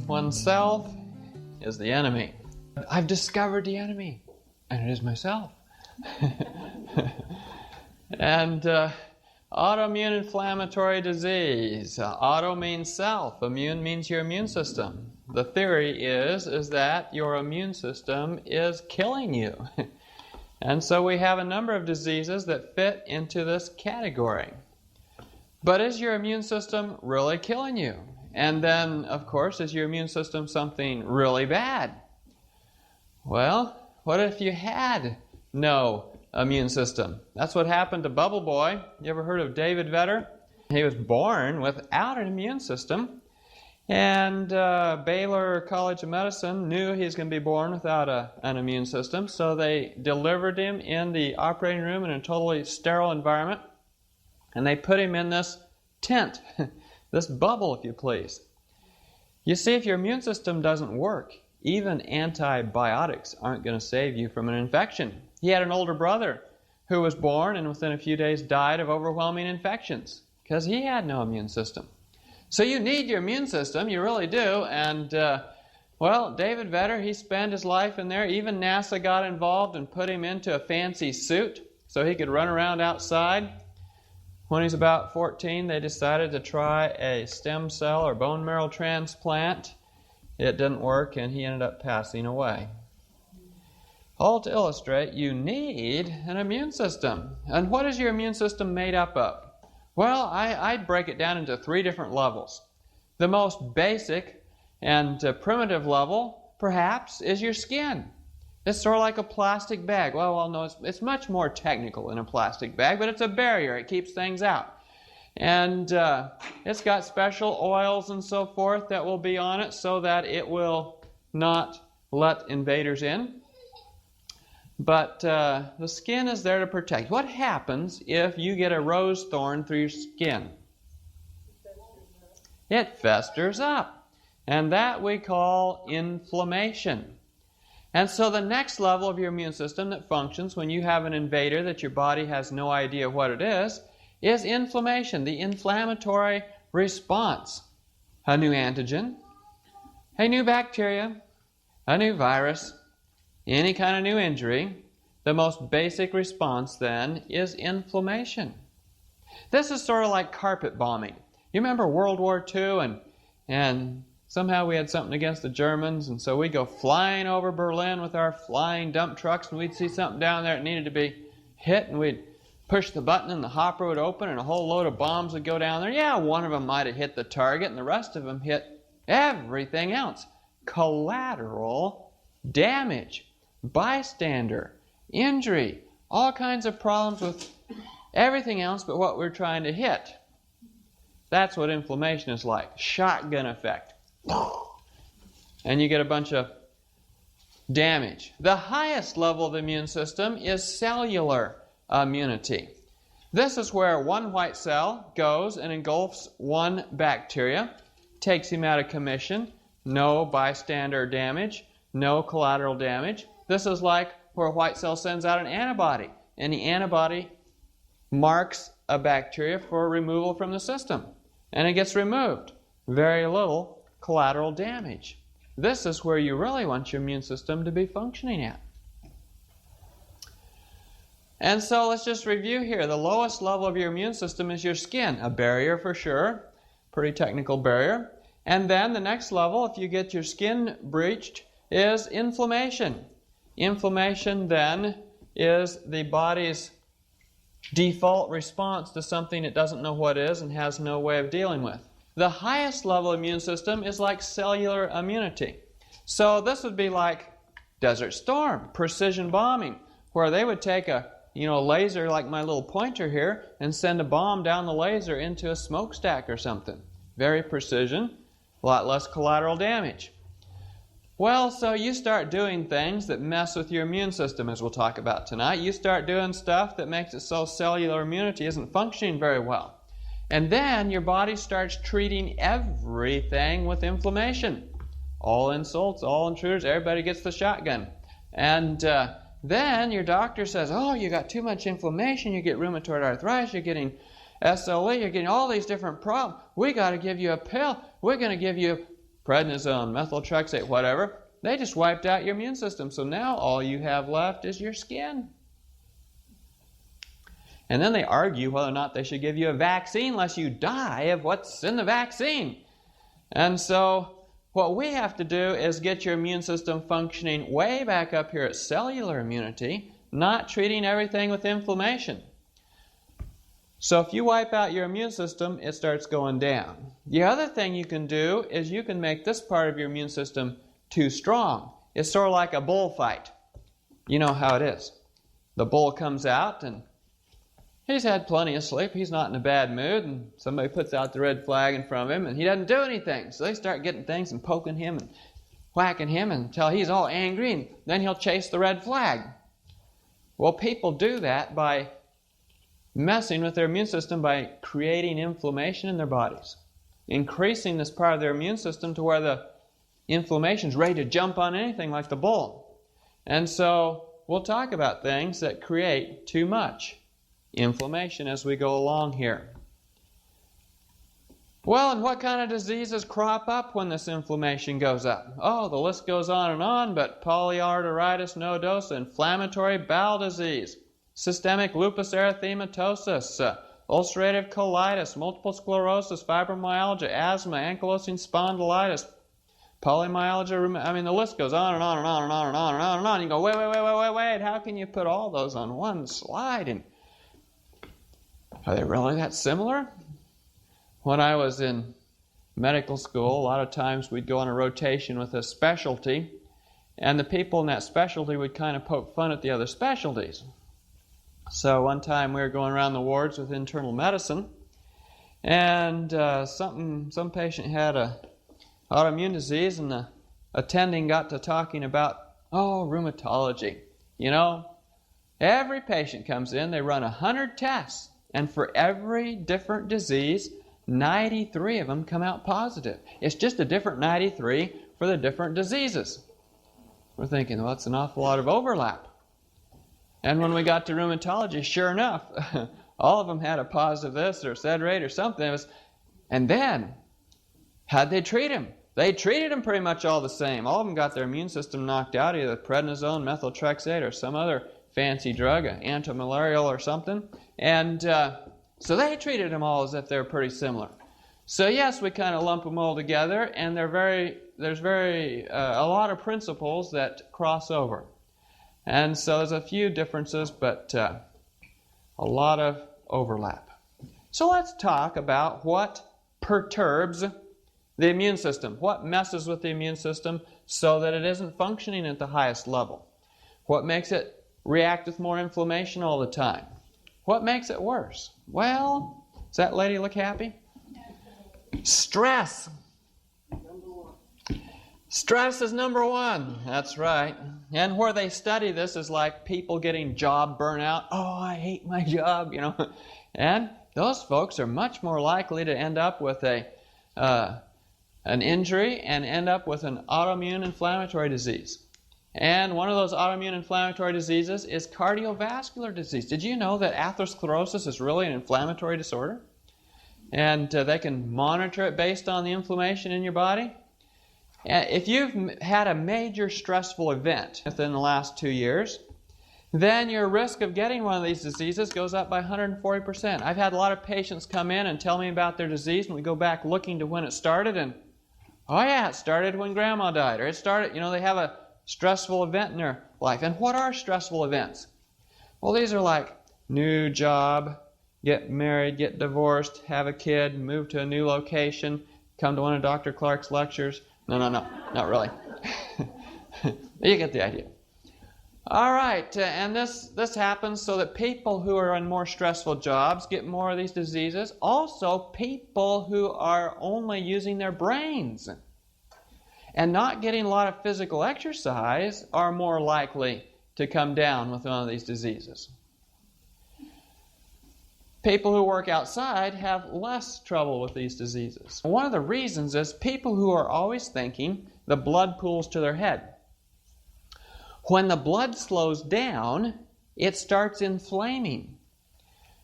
oneself is the enemy. I've discovered the enemy, and it is myself. And autoimmune inflammatory disease. Auto means self. Immune means your immune system. The theory is that your immune system is killing you. And so we have a number of diseases that fit into this category. But is your immune system really killing you? And then, of course, is your immune system something really bad? Well, what if you had no immune system? That's what happened to Bubble Boy. You ever heard of David Vedder? He was born without an immune system. And Baylor College of Medicine knew he was going to be born without an immune system. So they delivered him in the operating room in a totally sterile environment. And they put him in this tent, this bubble, if you please. You see, if your immune system doesn't work, even antibiotics aren't going to save you from an infection. He had an older brother who was born and within a few days died of overwhelming infections because he had no immune system. So you need your immune system, you really do. And, well, David Vedder, he spent his life in there. Even NASA got involved and put him into a fancy suit so he could run around outside. When he's about 14, they decided to try a stem cell or bone marrow transplant. It didn't work, and he ended up passing away. All to illustrate, you need an immune system. And what is your immune system made up of? Well, I'd break it down into 3 different levels. The most basic and primitive level, perhaps, is your skin. It's sort of like a plastic bag. Well, no, it's much more technical than a plastic bag, but it's a barrier. It keeps things out. And it's got special oils and so forth that will be on it so that it will not let invaders in. But the skin is there to protect. What happens if you get a rose thorn through your skin? It festers up. And that we call inflammation. And so the next level of your immune system that functions when you have an invader that your body has no idea what it is inflammation, the inflammatory response. A new antigen, a new bacteria, a new virus, any kind of new injury. The most basic response then is inflammation. This is sort of like carpet bombing. You remember World War II and somehow we had something against the Germans, and so we'd go flying over Berlin with our flying dump trucks, and we'd see something down there that needed to be hit, and we'd push the button, and the hopper would open, and a whole load of bombs would go down there. Yeah, one of them might have hit the target, and the rest of them hit everything else. Collateral damage, bystander, injury, all kinds of problems with everything else but what we're trying to hit. That's what inflammation is like. Shotgun effect. And you get a bunch of damage. The highest level of the immune system is cellular immunity. This is where one white cell goes and engulfs one bacteria, takes him out of commission, no bystander damage, no collateral damage. This is like where a white cell sends out an antibody, and the antibody marks a bacteria for removal from the system, and it gets removed. Very little collateral damage. This is where you really want your immune system to be functioning at. And so let's just review here. The lowest level of your immune system is your skin, a barrier for sure, pretty technical barrier. And then the next level, if you get your skin breached, is inflammation. Inflammation then is the body's default response to something it doesn't know what is and has no way of dealing with. The highest level immune system is like cellular immunity. So this would be like Desert Storm, precision bombing, where they would take a laser like my little pointer here and send a bomb down the laser into a smokestack or something. Very precision, a lot less collateral damage. Well, so you start doing things that mess with your immune system, as we'll talk about tonight. You start doing stuff that makes it so cellular immunity isn't functioning very well. And then your body starts treating everything with inflammation. All insults, all intruders, everybody gets the shotgun. And then your doctor says, oh, you got too much inflammation, you get rheumatoid arthritis, you're getting SLE, you're getting all these different problems. We got to give you a pill. We're going to give you prednisone, methotrexate, whatever, they just wiped out your immune system. So now all you have left is your skin. And then they argue whether or not they should give you a vaccine lest you die of what's in the vaccine. And so what we have to do is get your immune system functioning way back up here at cellular immunity, not treating everything with inflammation. So if you wipe out your immune system, it starts going down. The other thing you can do is you can make this part of your immune system too strong. It's sort of like a bullfight. You know how it is. The bull comes out and he's had plenty of sleep. He's not in a bad mood. And somebody puts out the red flag in front of him and he doesn't do anything. So they start getting things and poking him and whacking him until he's all angry, and then he'll chase the red flag. Well, people do that by messing with their immune system by creating inflammation in their bodies, increasing this part of their immune system to where the inflammation is ready to jump on anything like the bull. And so we'll talk about things that create too much inflammation as we go along here. Well, and what kind of diseases crop up when this inflammation goes up? Oh, the list goes on, but polyarteritis nodosa, inflammatory bowel disease, systemic lupus erythematosus, ulcerative colitis, multiple sclerosis, fibromyalgia, asthma, ankylosing spondylitis, polymyalgia. The list goes on and on and on and on and on and on and on. You go, wait. How can you put all those on one slide? And are they really that similar? When I was in medical school, a lot of times we'd go on a rotation with a specialty, and the people in that specialty would kind of poke fun at the other specialties. So one time we were going around the wards with internal medicine, and some patient had a autoimmune disease, and the attending got to talking about, rheumatology. Every patient comes in, they run 100 tests, and for every different disease, 93 of them come out positive. It's just a different 93 for the different diseases. We're thinking, well, that's an awful lot of overlap. And when we got to rheumatology, sure enough, all of them had a positive this or SED rate or something. And then, how'd they treat him? They treated him pretty much all the same. All of them got their immune system knocked out, either prednisone, methotrexate, or some other fancy drug, an antimalarial or something. And so they treated them all as if they were pretty similar. So yes, we kind of lump them all together, and there's a lot of principles that cross over. And so there's a few differences, but a lot of overlap. So let's talk about what perturbs the immune system. What messes with the immune system so that it isn't functioning at the highest level? What makes it react with more inflammation all the time? What makes it worse? Well, does that lady look happy? Stress. Stress is number one. That's right. And where they study this is like people getting job burnout. Oh, I hate my job, And those folks are much more likely to end up with an injury and end up with an autoimmune inflammatory disease. And one of those autoimmune inflammatory diseases is cardiovascular disease. Did you know that atherosclerosis is really an inflammatory disorder? And they can monitor it based on the inflammation in your body. If you've had a major stressful event within the last 2 years, then your risk of getting one of these diseases goes up by 140%. I've had a lot of patients come in and tell me about their disease, and we go back looking to when it started, and it started when Grandma died, or it started, they have a stressful event in their life. And what are stressful events? Well, these are like new job, get married, get divorced, have a kid, move to a new location, come to one of Dr. Clark's lectures. No, not really. You get the idea. All right, and this happens so that people who are in more stressful jobs get more of these diseases. Also, people who are only using their brains and not getting a lot of physical exercise are more likely to come down with one of these diseases. People who work outside have less trouble with these diseases. One of the reasons is people who are always thinking the blood pools to their head. When the blood slows down, it starts inflaming.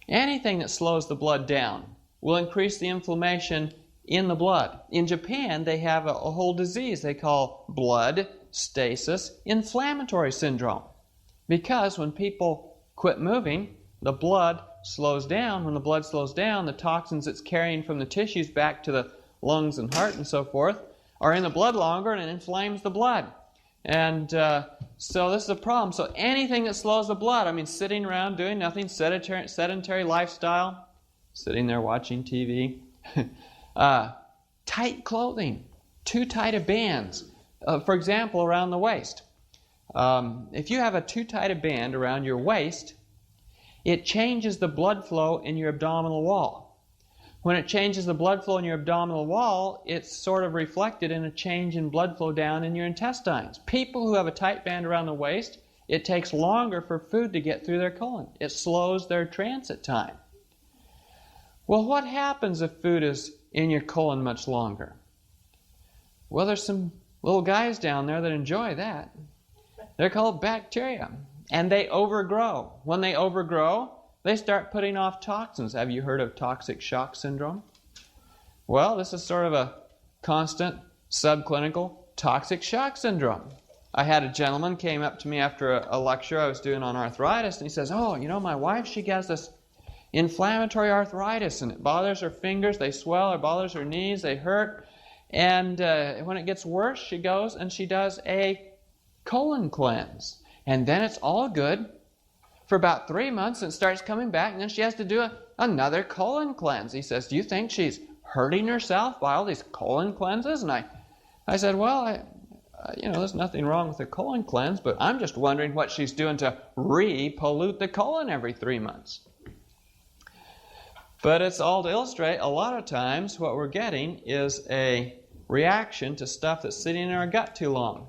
Anything that slows the blood down will increase the inflammation in the blood. In Japan, they have a whole disease they call blood stasis inflammatory syndrome. Because when people quit moving, the blood slows down. When the blood slows down, the toxins it's carrying from the tissues back to the lungs and heart and so forth are in the blood longer, and it inflames the blood. And so this is a problem. So anything that slows the blood, I mean, sitting around doing nothing, sedentary lifestyle, sitting there watching TV, tight clothing, too tight of bands. For example, around the waist. If you have a too tight a band around your waist, it changes the blood flow in your abdominal wall. When it changes the blood flow in your abdominal wall, it's sort of reflected in a change in blood flow down in your intestines. People who have a tight band around the waist, it takes longer for food to get through their colon. It slows their transit time. Well, what happens if food is in your colon much longer? Well, there's some little guys down there that enjoy that. They're called bacteria, and they overgrow. When they overgrow, they start putting off toxins. Have you heard of toxic shock syndrome? Well, this is sort of a constant subclinical toxic shock syndrome. I had a gentleman came up to me after a lecture I was doing on arthritis, and he says, "Oh, you know, my wife, she has this inflammatory arthritis, and it bothers her fingers, they swell, or bothers her knees, they hurt. And when it gets worse, she goes and she does a colon cleanse. And then it's all good for about 3 months, and it starts coming back, and then she has to do another colon cleanse." He says, "Do you think she's hurting herself by all these colon cleanses?" And I said, "Well, there's nothing wrong with a colon cleanse, but I'm just wondering what she's doing to re-pollute the colon every 3 months." But it's all to illustrate, a lot of times what we're getting is a reaction to stuff that's sitting in our gut too long.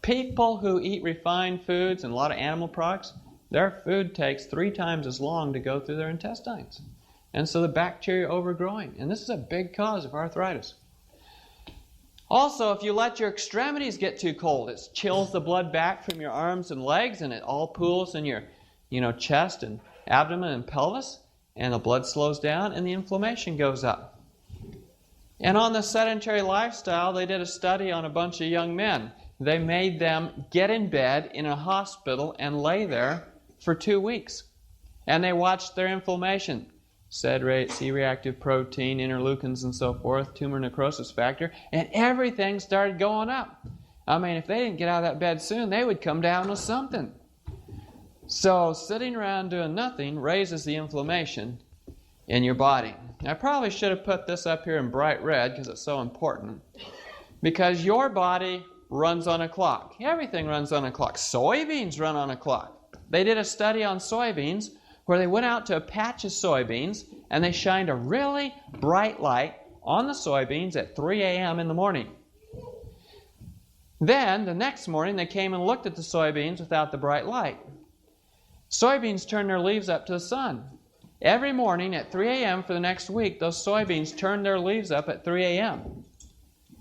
People who eat refined foods and a lot of animal products, their food takes 3 times as long to go through their intestines. And so the bacteria are overgrowing. And this is a big cause of arthritis. Also, if you let your extremities get too cold, it chills the blood back from your arms and legs, and it all pools in your chest and abdomen and pelvis, and the blood slows down and the inflammation goes up. And on the sedentary lifestyle, they did a study on a bunch of young men. They made them get in bed in a hospital and lay there for 2 weeks. And they watched their inflammation, SED rate, C-reactive protein, interleukins and so forth, tumor necrosis factor, and everything started going up. I mean, if they didn't get out of that bed soon, they would come down with something. So sitting around doing nothing raises the inflammation in your body. I probably should have put this up here in bright red because it's so important. Because your body runs on a clock. Everything runs on a clock. Soybeans run on a clock. They did a study on soybeans where they went out to a patch of soybeans and they shined a really bright light on the soybeans at 3 a.m. in the morning. Then, the next morning, they came and looked at the soybeans without the bright light. Soybeans turn their leaves up to the sun. Every morning at 3 a.m. for the next week, those soybeans turned their leaves up at 3 a.m.,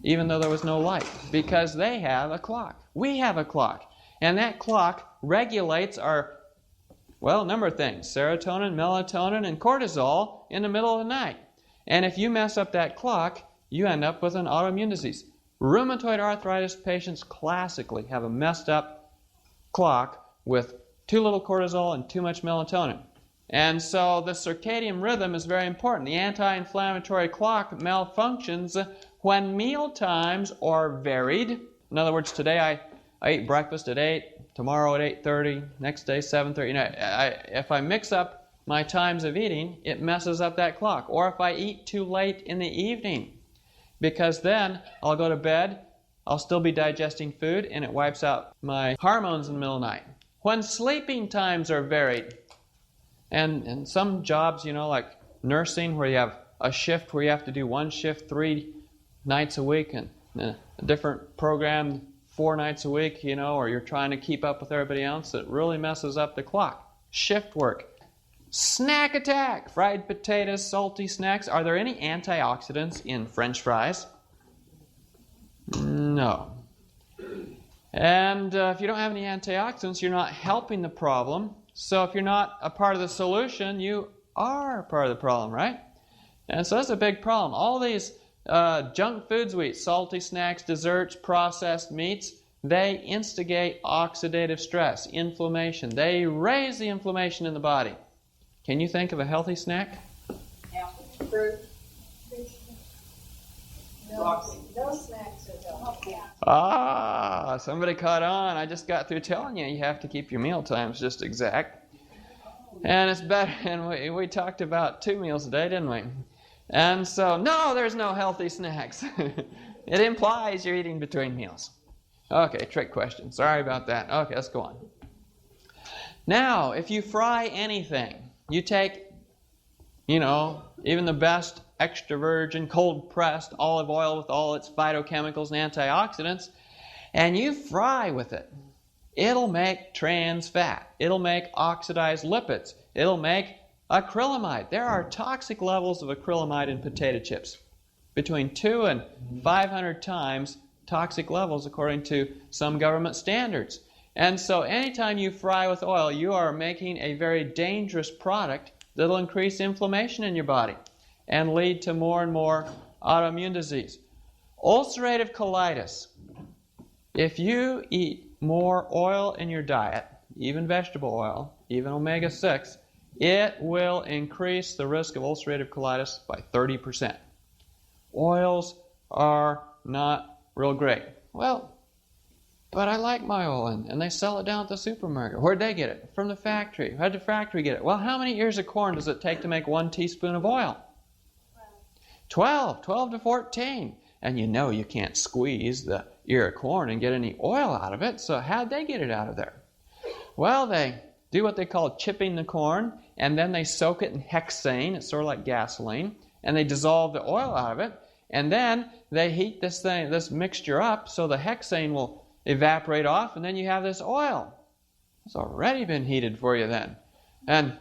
even though there was no light, because they have a clock. We have a clock. And that clock regulates a number of things: serotonin, melatonin, and cortisol in the middle of the night. And if you mess up that clock, you end up with an autoimmune disease. Rheumatoid arthritis patients classically have a messed up clock with too little cortisol and too much melatonin. And so the circadian rhythm is very important. The anti-inflammatory clock malfunctions when meal times are varied. In other words, today I eat breakfast at 8, tomorrow at 8:30, next day 7:30. If I mix up my times of eating, it messes up that clock. Or if I eat too late in the evening, because then I'll go to bed, I'll still be digesting food, and it wipes out my hormones in the middle of the night. When sleeping times are varied, and some jobs, like nursing, where you have a shift where you have to do one shift 3 nights a week, and a different program 4 nights a week, or you're trying to keep up with everybody else, it really messes up the clock. Shift work. Snack attack. Fried potatoes, salty snacks. Are there any antioxidants in French fries? No. And if you don't have any antioxidants, you're not helping the problem. So if you're not a part of the solution, you are part of the problem, right? And so that's a big problem. All these junk foods we eat, salty snacks, desserts, processed meats, they instigate oxidative stress, inflammation. They raise the inflammation in the body. Can you think of a healthy snack? Apple, fruit. No snacks are healthy. Ah, somebody caught on. I just got through telling you have to keep your meal times just exact. And it's better. And we talked about 2 meals a day, didn't we? And so, no, there's no healthy snacks. It implies you're eating between meals. Okay, trick question. Sorry about that. Okay, let's go on. Now, if you fry anything, you take, even the best extra virgin, cold-pressed olive oil with all its phytochemicals and antioxidants, and you fry with it, it'll make trans fat. It'll make oxidized lipids. It'll make acrylamide. There are toxic levels of acrylamide in potato chips, between 2 and 500 times toxic levels according to some government standards. And so anytime you fry with oil, you are making a very dangerous product that'll increase inflammation in your body and lead to more and more autoimmune disease. Ulcerative colitis. If you eat more oil in your diet, even vegetable oil, even omega-6, it will increase the risk of ulcerative colitis by 30%. Oils are not real great. Well, but I like my oil, and they sell it down at the supermarket. Where'd they get it? From the factory. How'd the factory get it? Well, how many ears of corn does it take to make 1 teaspoon of oil? 12 to 14. And you can't squeeze the ear of corn and get any oil out of it, so how'd they get it out of there? Well, they do what they call chipping the corn, and then they soak it in hexane, it's sort of like gasoline, and they dissolve the oil out of it, and then they heat this mixture up so the hexane will evaporate off, and then you have this oil. It's already been heated for you then. And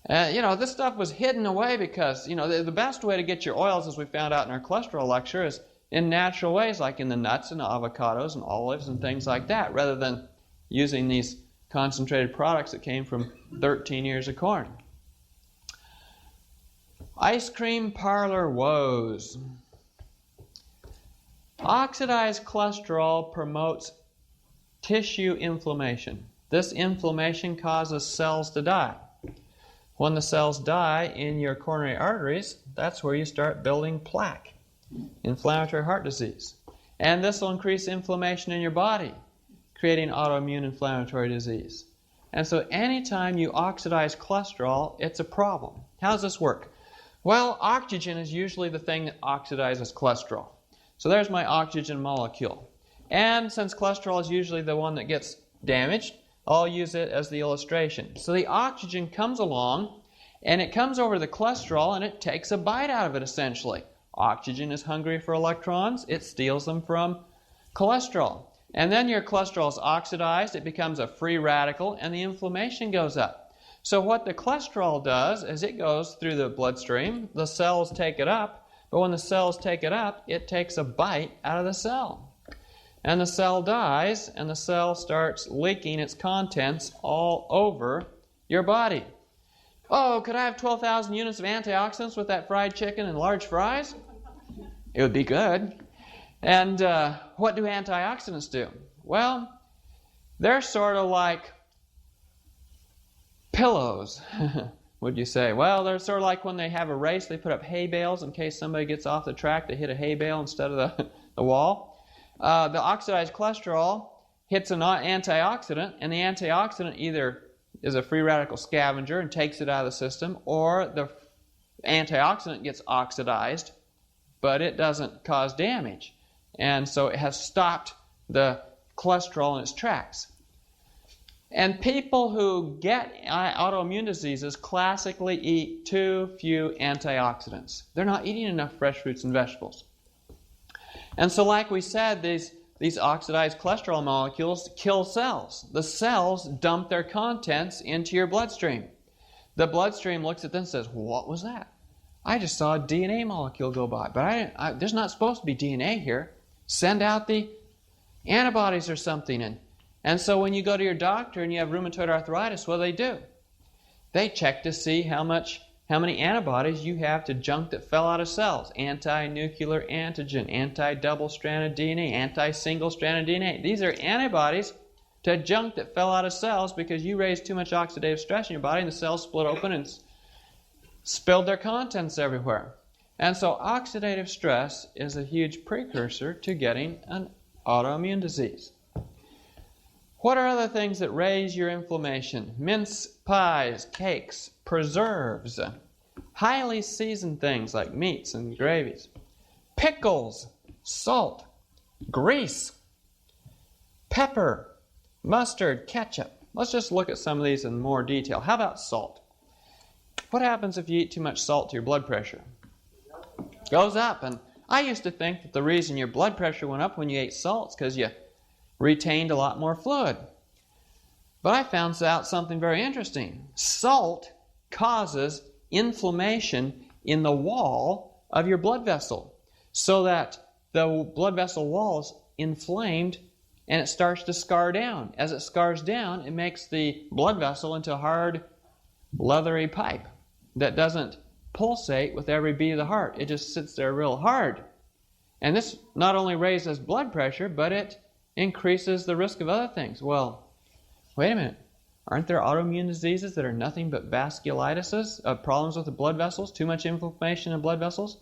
this stuff was hidden away because, the best way to get your oils, as we found out in our cholesterol lecture, is in natural ways, like in the nuts and the avocados and olives and things like that, rather than using these concentrated products that came from 13 ears of corn. Ice cream parlor woes. Oxidized cholesterol promotes tissue inflammation. This inflammation causes cells to die. When the cells die in your coronary arteries, that's where you start building plaque, inflammatory heart disease. And this will increase inflammation in your body, creating autoimmune inflammatory disease. And so anytime you oxidize cholesterol, it's a problem. How does this work? Well, oxygen is usually the thing that oxidizes cholesterol. So there's my oxygen molecule. And since cholesterol is usually the one that gets damaged, I'll use it as the illustration. So the oxygen comes along, and it comes over the cholesterol, and it takes a bite out of it, essentially. Oxygen is hungry for electrons. It steals them from cholesterol. And then your cholesterol is oxidized. It becomes a free radical, and the inflammation goes up. So what the cholesterol does is it goes through the bloodstream. The cells take it up. But when the cells take it up, it takes a bite out of the cell. And the cell dies, and the cell starts leaking its contents all over your body. Oh, could I have 12,000 units of antioxidants with that fried chicken and large fries? It would be good. And what do antioxidants do? Well, they're sort of like pillows, would you say? Well, they're sort of like when they have a race, they put up hay bales in case somebody gets off the track, they hit a hay bale instead of the wall. The oxidized cholesterol hits an antioxidant, and the antioxidant either is a free radical scavenger and takes it out of the system, or the antioxidant gets oxidized, but it doesn't cause damage. And so it has stopped the cholesterol in its tracks. And people who get autoimmune diseases classically eat too few antioxidants. They're not eating enough fresh fruits and vegetables. And so like we said, these oxidized cholesterol molecules kill cells. The cells dump their contents into your bloodstream. The bloodstream looks at them and says, what was that? I just saw a DNA molecule go by, but there's not supposed to be DNA here. Send out the antibodies or something. And so when you go to your doctor and you have rheumatoid arthritis, what do? They check to see how how many antibodies you have to junk that fell out of cells. Anti-nuclear antigen, anti-double-stranded DNA, anti-single-stranded DNA. These are antibodies to junk that fell out of cells because you raised too much oxidative stress in your body and the cells split open and spilled their contents everywhere. And so oxidative stress is a huge precursor to getting an autoimmune disease. What are other things that raise your inflammation? Mince pies, cakes, preserves, highly seasoned things like meats and gravies, pickles, salt, grease, pepper, mustard, ketchup. Let's just look at some of these in more detail. How about salt? What happens if you eat too much salt to your blood pressure? Goes up. And I used to think that the reason your blood pressure went up when you ate salt is because you retained a lot more fluid. But I found out something very interesting. Salt causes inflammation in the wall of your blood vessel so that the blood vessel wall is inflamed and it starts to scar down. As it scars down, it makes the blood vessel into a hard, leathery pipe that doesn't pulsate with every beat of the heart. It just sits there real hard. And this not only raises blood pressure, but it increases the risk of other things. Well, wait a minute. Aren't there autoimmune diseases that are nothing but vasculitises, problems with the blood vessels, too much inflammation in blood vessels?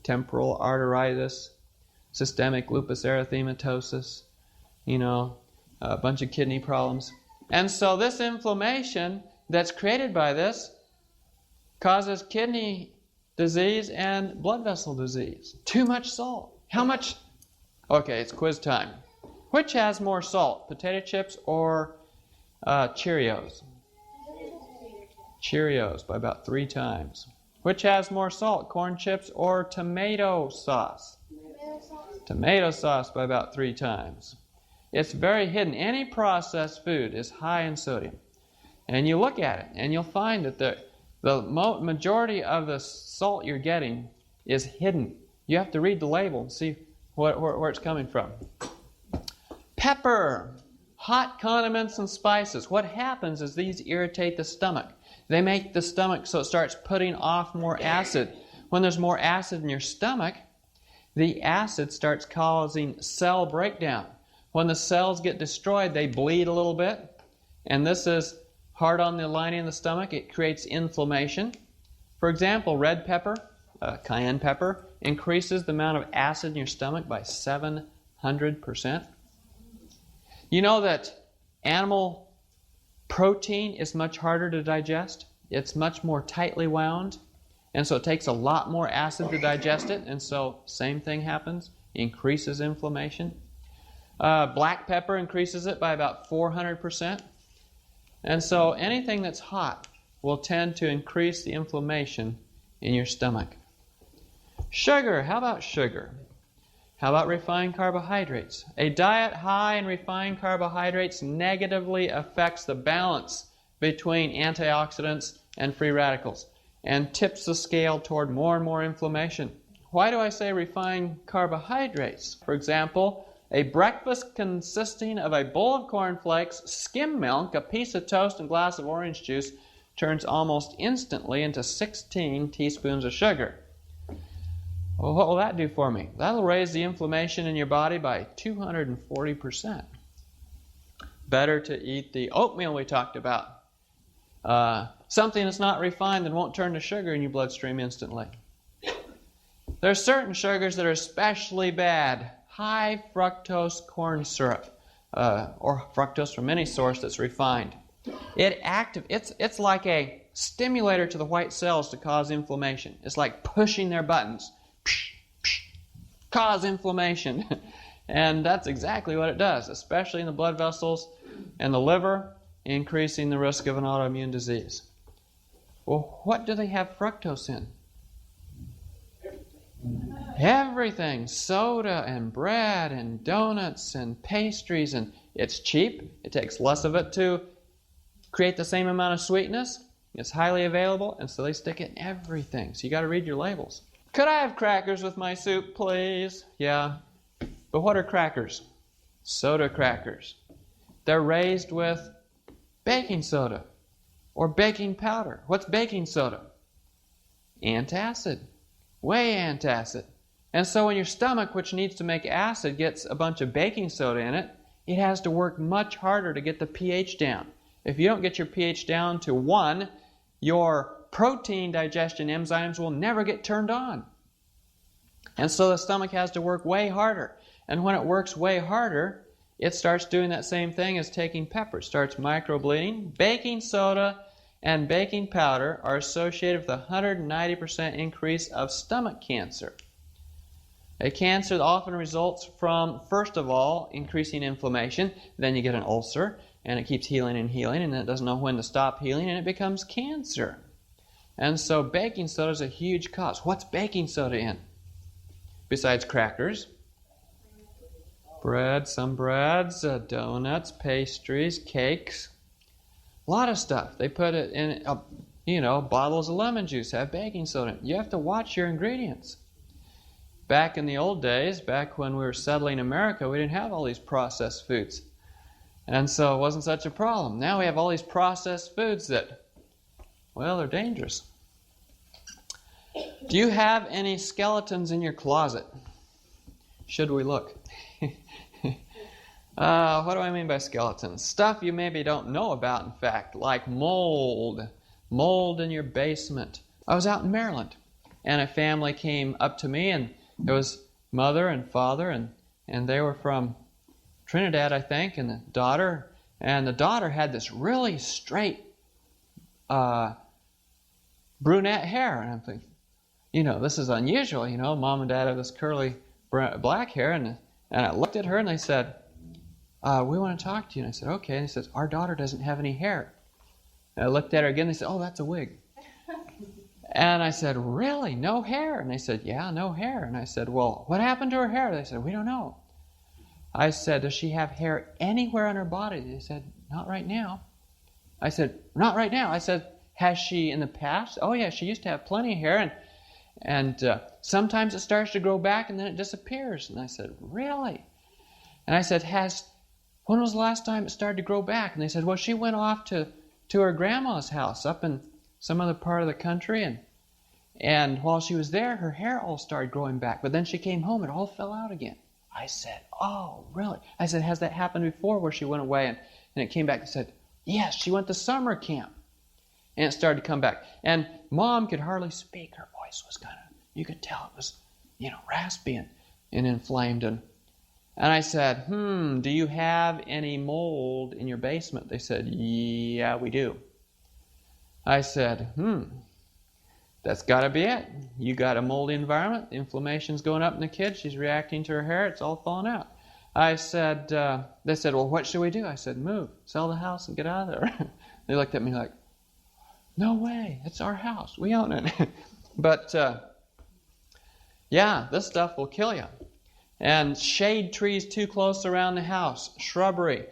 Temporal arteritis, systemic lupus erythematosus, a bunch of kidney problems. And so this inflammation that's created by this causes kidney disease and blood vessel disease. Too much salt. How much? Okay, it's quiz time. Which has more salt, potato chips or Cheerios? Cheerios by about 3 times. Which has more salt, corn chips or tomato sauce? Tomato sauce by about 3 times. It's very hidden. Any processed food is high in sodium. And you look at it and you'll find that the majority of the salt you're getting is hidden. You have to read the label and see where it's coming from. Pepper, hot condiments and spices. What happens is these irritate the stomach. They make the stomach so it starts putting off more acid. When there's more acid in your stomach, the acid starts causing cell breakdown. When the cells get destroyed, they bleed a little bit. And this is hard on the lining of the stomach. It creates inflammation. For example, red pepper, cayenne pepper, increases the amount of acid in your stomach by 700%. You know that animal protein is much harder to digest. It's much more tightly wound. And so it takes a lot more acid to digest it. And so same thing happens. It increases inflammation. Black pepper increases it by about 400%. And so anything that's hot will tend to increase the inflammation in your stomach. Sugar. How about sugar? How about refined carbohydrates? A diet high in refined carbohydrates negatively affects the balance between antioxidants and free radicals and tips the scale toward more and more inflammation. Why do I say refined carbohydrates? For example, a breakfast consisting of a bowl of cornflakes, skim milk, a piece of toast, and a glass of orange juice turns almost instantly into 16 teaspoons of sugar. Well, what will that do for me? That'll raise the inflammation in your body by 240%. Better to eat the oatmeal we talked about. Something that's not refined and won't turn to sugar in your bloodstream instantly. There's certain sugars that are especially bad. High fructose corn syrup, or fructose from any source that's refined. It's like a stimulator to the white cells to cause inflammation. It's like pushing their buttons. Cause inflammation. And that's exactly what it does, especially in the blood vessels and the liver, increasing the risk of an autoimmune disease. Well, what do they have fructose in? Everything. Soda and bread and donuts and pastries. And it's cheap. It takes less of it to create the same amount of sweetness. It's highly available, and so they stick it in everything. So you got to read your labels. Could I have crackers with my soup, please? Yeah. But what are crackers? Soda crackers. They're raised with baking soda or baking powder. What's baking soda? Antacid. Way antacid. And so when your stomach, which needs to make acid, gets a bunch of baking soda in it, it has to work much harder to get the pH down. If you don't get your pH down to 1, your protein digestion enzymes will never get turned on. And so the stomach has to work way harder. And when it works way harder, it starts doing that same thing as taking pepper. It starts microbleeding. Baking soda and baking powder are associated with a 190% increase of stomach cancer. A cancer that often results from, first of all, increasing inflammation. Then you get an ulcer, and it keeps healing, and then it doesn't know when to stop healing, and it becomes cancer. And so baking soda is a huge cause. What's baking soda in? Besides crackers? Bread, some breads, donuts, pastries, cakes. A lot of stuff. They put it in, bottles of lemon juice have baking soda in it. You have to watch your ingredients. Back in the old days, back when we were settling America, we didn't have all these processed foods. And so it wasn't such a problem. Now we have all these processed foods that, well, they're dangerous. Do you have any skeletons in your closet? Should we look? What do I mean by skeletons? Stuff you maybe don't know about, in fact, like mold. Mold in your basement. I was out in Maryland, and a family came up to me, and there was mother and father, and they were from Trinidad, I think, and the daughter had this really straight brunette hair. And I'm thinking, this is unusual, Mom and Dad have this curly black hair. And I looked at her, and they said, we want to talk to you. And I said, okay. And he says, our daughter doesn't have any hair. And I looked at her again, and they said, oh, that's a wig. And I said, really? No hair? And they said, yeah, no hair. And I said, well, what happened to her hair? They said, we don't know. I said, does she have hair anywhere on her body? They said, not right now. I said, not right now. I said, has she in the past? Oh, yeah, she used to have plenty of hair, and sometimes it starts to grow back and then it disappears. And I said, really? And I said, when was the last time it started to grow back? And they said, well, she went off to her grandma's house up in some other part of the country, and while she was there, her hair all started growing back. But then she came home, it all fell out again. I said, oh, really? I said, has that happened before where she went away and it came back? They said, yes, she went to summer camp. And it started to come back. And Mom could hardly speak. Her voice was you could tell it was, raspy and inflamed. And I said, do you have any mold in your basement? They said, yeah, we do. I said, that's got to be it. You got a moldy environment. The inflammation's going up in the kid. She's reacting to her hair. It's all falling out. I said, they said, well, what should we do? I said, move. Sell the house and get out of there. They looked at me like, no way. It's our house. We own it. But, this stuff will kill you. And shade trees too close around the house. Shrubbery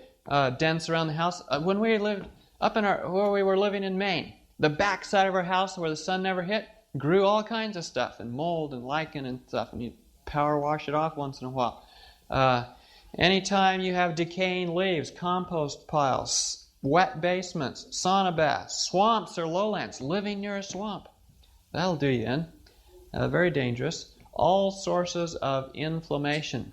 dense around the house. When we lived up where we were living in Maine, the back side of our house where the sun never hit grew all kinds of stuff, and mold and lichen and stuff, and you power wash it off once in a while. Anytime you have decaying leaves, compost piles, wet basements, sauna baths, swamps or lowlands, living near a swamp, that'll do you in. Very dangerous. All sources of inflammation.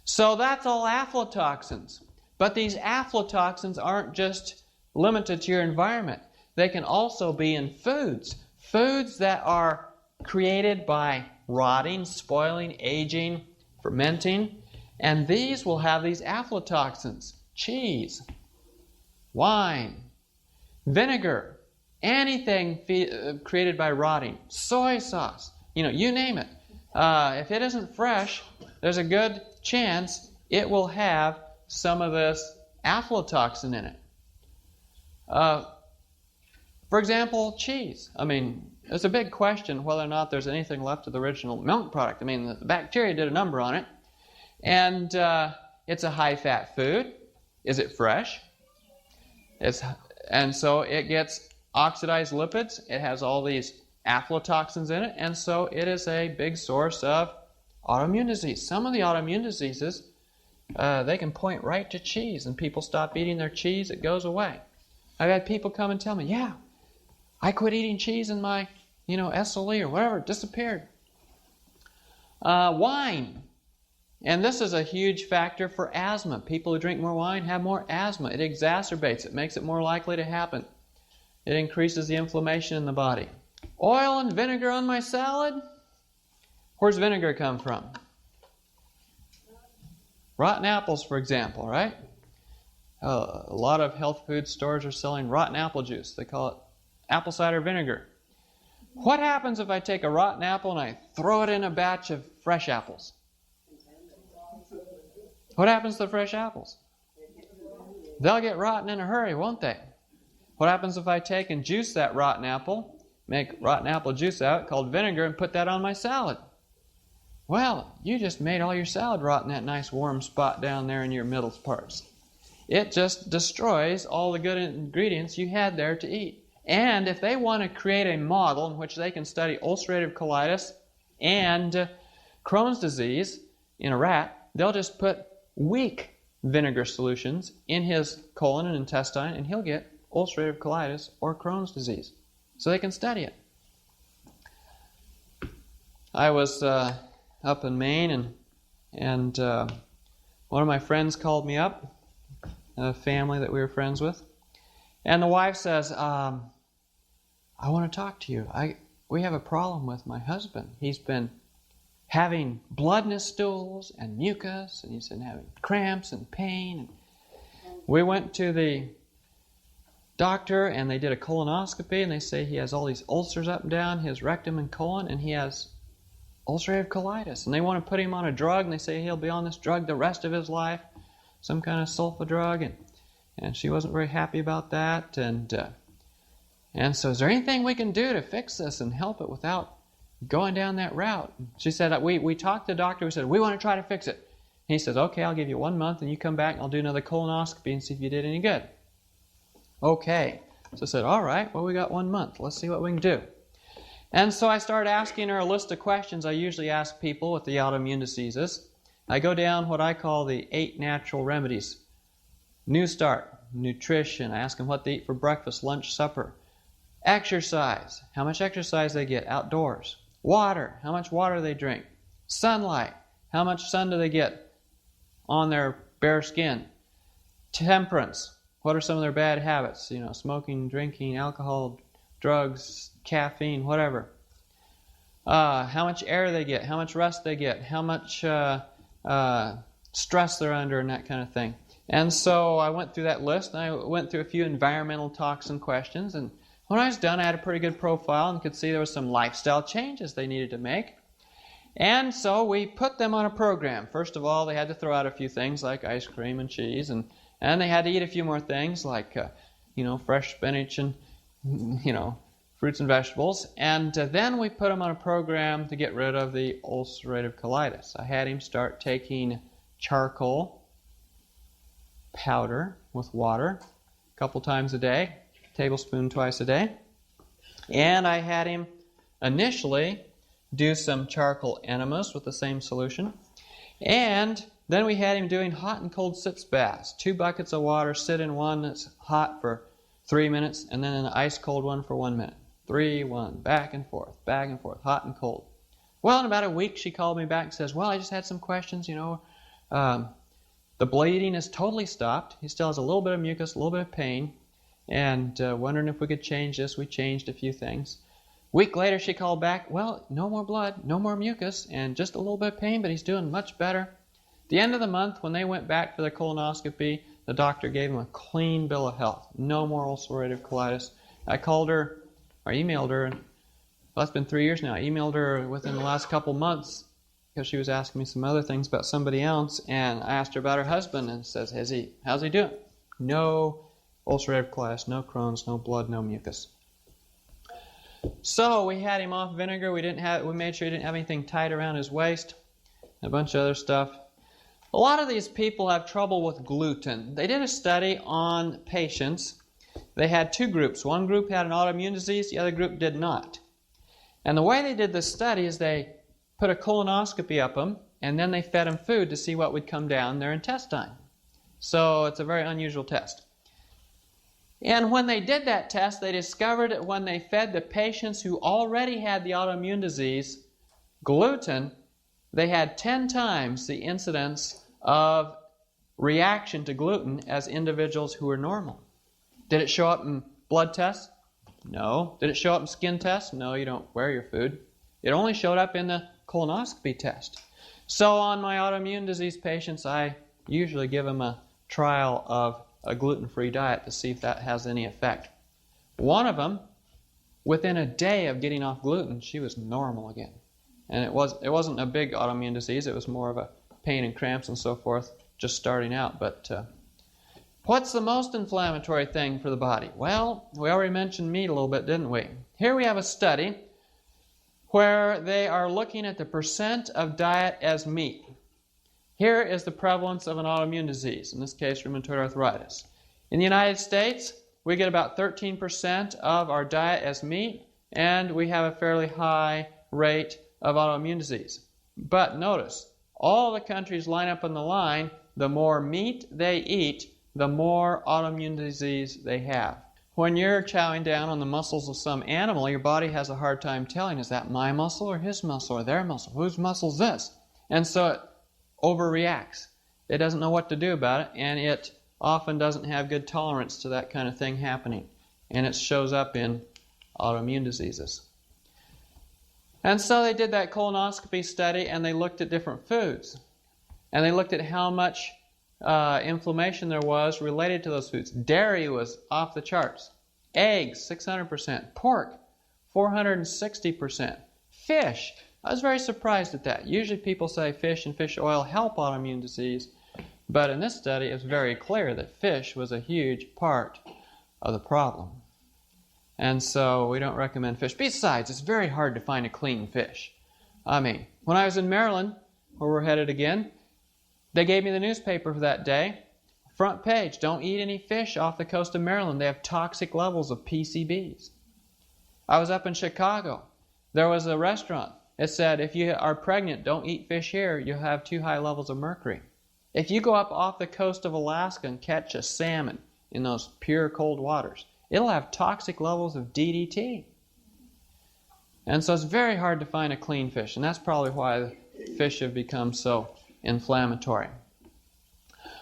So that's all aflatoxins. But these aflatoxins aren't just limited to your environment. They can also be in foods. Foods that are created by rotting, spoiling, aging, fermenting. And these will have these aflatoxins. Cheese, wine, vinegar, anything created by rotting, soy sauce, you name it. If it isn't fresh, there's a good chance it will have some of this aflatoxin in it. For example, cheese. It's a big question whether or not there's anything left of the original milk product. The bacteria did a number on it. And it's a high-fat food. Is it fresh? And so it gets oxidized lipids. It has all these aflatoxins in it. And so it is a big source of autoimmune disease. Some of the autoimmune diseases, they can point right to cheese. And people stop eating their cheese, it goes away. I've had people come and tell me, I quit eating cheese and my SLE or whatever, disappeared. Wine. And this is a huge factor for asthma. People who drink more wine have more asthma. It exacerbates it, makes it more likely to happen. It increases the inflammation in the body. Oil and vinegar on my salad? Where's vinegar come from? Rotten apples, for example, right? A lot of health food stores are selling rotten apple juice. They call it apple cider vinegar. What happens if I take a rotten apple and I throw it in a batch of fresh apples? What happens to the fresh apples? They'll get rotten in a hurry, won't they? What happens if I take and juice that rotten apple, make rotten apple juice out called vinegar, and put that on my salad? Well, you just made all your salad rot in that nice warm spot down there in your middle parts. It just destroys all the good ingredients you had there to eat. And if they want to create a model in which they can study ulcerative colitis and Crohn's disease in a rat, they'll just put weak vinegar solutions in his colon and intestine, and he'll get ulcerative colitis or Crohn's disease. So they can study it. I was up in Maine, and one of my friends called me up, a family that we were friends with, and the wife says, I want to talk to you. We have a problem with my husband. He's been having blood in his stools and mucus, and he's been having cramps and pain. We went to the doctor, and they did a colonoscopy, and they say he has all these ulcers up and down his rectum and colon, and he has ulcerative colitis. And they want to put him on a drug, and they say he'll be on this drug the rest of his life, some kind of sulfa drug, and she wasn't very happy about that. And so is there anything we can do to fix this and help it without going down that route? She said, we talked to the doctor, we said, we want to try to fix it. He says, okay, I'll give you 1 month, and you come back, and I'll do another colonoscopy and see if you did any good. Okay. So I said, all right, well, we got 1 month. Let's see what we can do. And so I started asking her a list of questions I usually ask people with the autoimmune diseases. I go down what I call the 8 natural remedies. New start, nutrition. I ask them what they eat for breakfast, lunch, supper. Exercise, how much exercise they get outdoors. Water, how much water they drink. Sunlight, how much sun do they get on their bare skin. Temperance, what are some of their bad habits? Smoking, drinking, alcohol, drugs, caffeine, whatever. How much air they get, how much rest they get, how much stress they're under, and that kind of thing. And so I went through that list, and I went through a few environmental toxin questions, and when I was done, I had a pretty good profile and could see there was some lifestyle changes they needed to make. And so we put them on a program. First of all, they had to throw out a few things like ice cream and cheese, and they had to eat a few more things like, fresh spinach and, fruits and vegetables. And then we put him on a program to get rid of the ulcerative colitis. I had him start taking charcoal powder with water a couple times a day, tablespoon twice a day. And I had him initially do some charcoal enemas with the same solution. And then we had him doing hot and cold sitz baths. 2 buckets of water, sit in one that's hot for 3 minutes, and then an ice cold one for 1 minute. 3, 1, back and forth, hot and cold. Well, in about a week, she called me back and says, well, I just had some questions, the bleeding is totally stopped. He still has a little bit of mucus, a little bit of pain, and wondering if we could change this. We changed a few things. Week later, she called back, well, no more blood, no more mucus, and just a little bit of pain, but he's doing much better. At the end of the month, when they went back for their colonoscopy, the doctor gave him a clean bill of health. No more ulcerative colitis. I called her, or emailed her, well, it's been 3 years now. I emailed her within the last couple months because she was asking me some other things about somebody else, and I asked her about her husband and says, how's he doing? No ulcerative colitis, no Crohn's, no blood, no mucus. So we had him off vinegar. We made sure he didn't have anything tight around his waist, and a bunch of other stuff. A lot of these people have trouble with gluten. They did a study on patients. They had 2 groups. One group had an autoimmune disease, the other group did not. And the way they did this study is they put a colonoscopy up them, and then they fed them food to see what would come down their intestine. So it's a very unusual test. And when they did that test, they discovered that when they fed the patients who already had the autoimmune disease gluten, they had 10 times the incidence of reaction to gluten as individuals who were normal. Did it show up in blood tests? No. Did it show up in skin tests? No, you don't wear your food. It only showed up in the colonoscopy test. So on my autoimmune disease patients, I usually give them a trial of a gluten-free diet to see if that has any effect. One of them, within a day of getting off gluten, she was normal again. And it wasn't a big autoimmune disease. It was more of a pain and cramps and so forth, just starting out. But what's the most inflammatory thing for the body? Well, we already mentioned meat a little bit, didn't we? Here we have a study where they are looking at the percent of diet as meat. Here is the prevalence of an autoimmune disease, in this case rheumatoid arthritis. In the United States, we get about 13% of our diet as meat, and we have a fairly high rate of autoimmune disease. But notice, all the countries line up on the line, the more meat they eat, the more autoimmune disease they have. When you're chowing down on the muscles of some animal, your body has a hard time telling, is that my muscle or his muscle or their muscle? Whose muscle is this? And so it overreacts. It doesn't know what to do about it, and it often doesn't have good tolerance to that kind of thing happening. And it shows up in autoimmune diseases. And so they did that colonoscopy study, and they looked at different foods. And they looked at how much inflammation there was related to those foods. Dairy was off the charts. Eggs, 600%. Pork, 460%. Fish, I was very surprised at that. Usually people say fish and fish oil help autoimmune disease, but in this study it was very clear that fish was a huge part of the problem. And so we don't recommend fish. Besides, it's very hard to find a clean fish. I mean, when I was in Maryland, where we're headed again, they gave me the newspaper for that day. Front page, don't eat any fish off the coast of Maryland. They have toxic levels of PCBs. I was up in Chicago. There was a restaurant. It said, if you are pregnant, don't eat fish here. You'll have too high levels of mercury. If you go up off the coast of Alaska and catch a salmon in those pure cold waters, it'll have toxic levels of DDT. And so it's very hard to find a clean fish, and that's probably why the fish have become so inflammatory.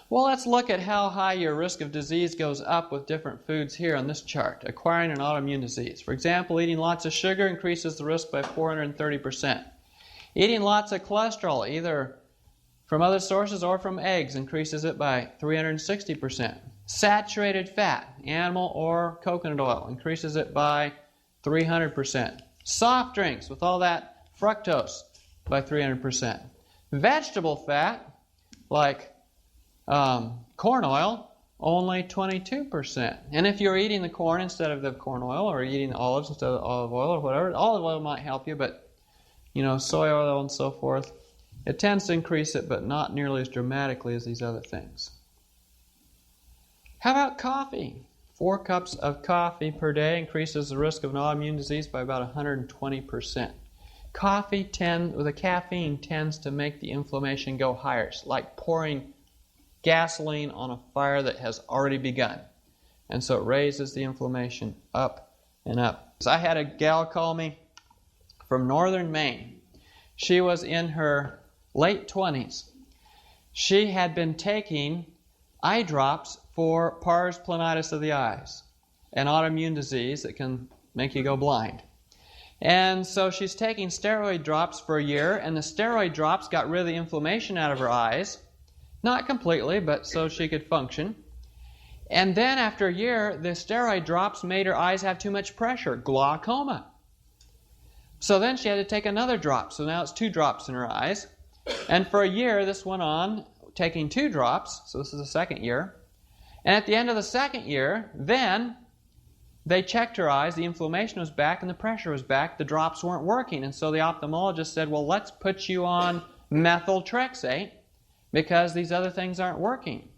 Well, let's look at how high your risk of disease goes up with different foods here on this chart. Acquiring an autoimmune disease. For example, eating lots of sugar increases the risk by 430%. Eating lots of cholesterol, either from other sources or from eggs, increases it by 360%. Saturated fat, animal or coconut oil, increases it by 300%. Soft drinks with all that fructose by 300%. Vegetable fat, like corn oil, only 22%. And if you're eating the corn instead of the corn oil, or eating the olives instead of olive oil or whatever, olive oil might help you, but soy oil and so forth, it tends to increase it, but not nearly as dramatically as these other things. How about coffee? 4 cups of coffee per day increases the risk of an autoimmune disease by about 120%. Coffee the caffeine tends to make the inflammation go higher. It's like pouring gasoline on a fire that has already begun. And so it raises the inflammation up and up. So I had a gal call me from northern Maine. She was in her late 20s. She had been taking eye drops for pars planitis of the eyes, an autoimmune disease that can make you go blind. And so she's taking steroid drops for a year, and the steroid drops got rid of the inflammation out of her eyes. Not completely, but so she could function. And then after a year, the steroid drops made her eyes have too much pressure, glaucoma. So then she had to take another drop. So now it's 2 drops in her eyes. And for a year, this went on, taking 2 drops. So this is the second year. And at the end of the second year, then they checked her eyes, the inflammation was back and the pressure was back, the drops weren't working. And so the ophthalmologist said, well, let's put you on methotrexate because these other things aren't working.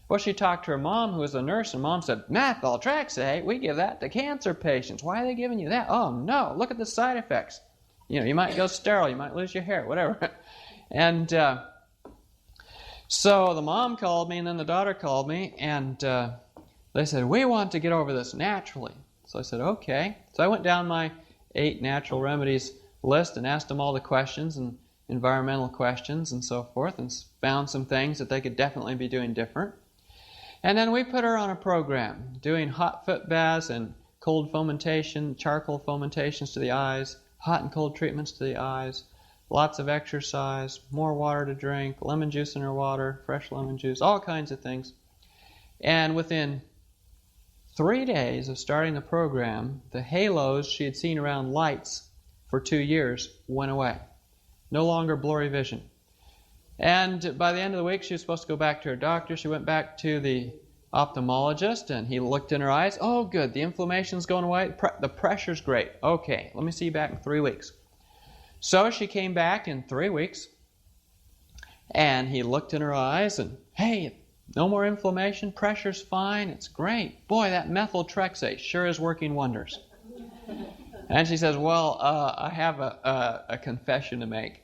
Well, she talked to her mom, who was a nurse, and mom said, methotrexate? We give that to cancer patients. Why are they giving you that? Oh, no, look at the side effects. You might go sterile, you might lose your hair, whatever. And so the mom called me, and then the daughter called me, and the They said, we want to get over this naturally. So I said, okay. So I went down my 8 natural remedies list and asked them all the questions and environmental questions and so forth, and found some things that they could definitely be doing different. And then we put her on a program, doing hot foot baths and cold fomentation, charcoal fomentations to the eyes, hot and cold treatments to the eyes, lots of exercise, more water to drink, lemon juice in her water, fresh lemon juice, all kinds of things. And within 3 days of starting the program, the halos she had seen around lights for 2 years went away. No longer blurry vision. And by the end of the week, she was supposed to go back to her doctor. She went back to the ophthalmologist, and he looked in her eyes. Oh, good, the inflammation's going away. The pressure's great. Okay, let me see you back in 3 weeks. So she came back in 3 weeks, and he looked in her eyes, and hey, no more inflammation, pressure's fine, it's great. Boy, that methotrexate sure is working wonders. And she says, well, I have a confession to make.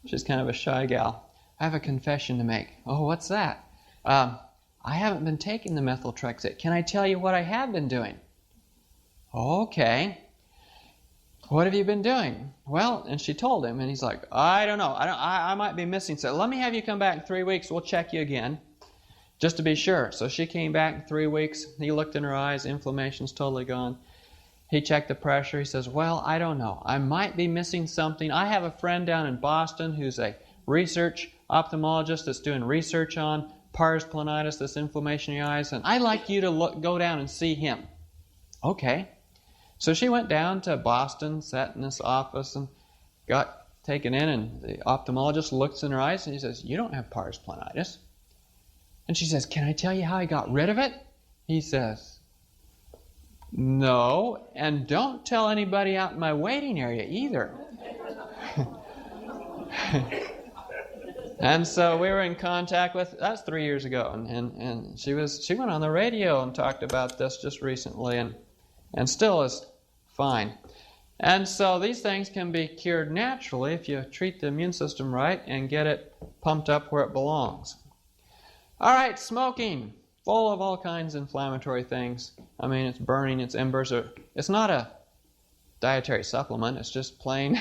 She's kind of a shy gal. I have a confession to make. Oh, what's that? I haven't been taking the methotrexate. Can I tell you what I have been doing? Okay. What have you been doing? Well, and she told him, and he's like, I don't know. I might be missing something. Let me have you come back in 3 weeks. We'll check you again, just to be sure. So she came back in 3 weeks. He looked in her eyes. Inflammation's totally gone. He checked the pressure. He says, well, I don't know. I might be missing something. I have a friend down in Boston who's a research ophthalmologist that's doing research on pars planitis, this inflammation in your eyes, and I'd like you to go down and see him. Okay. So she went down to Boston, sat in this office, and got taken in, and the ophthalmologist looks in her eyes, and he says, you don't have pars planitis. And she says, can I tell you how I got rid of it? He says, no, and don't tell anybody out in my waiting area either. And so we were in contact with, that's 3 years ago, and she went on the radio and talked about this just recently, and still is fine. And so these things can be cured naturally if you treat the immune system right and get it pumped up where it belongs. All right, smoking, full of all kinds of inflammatory things. I mean, it's burning, it's embers. It's not a dietary supplement, it's just plain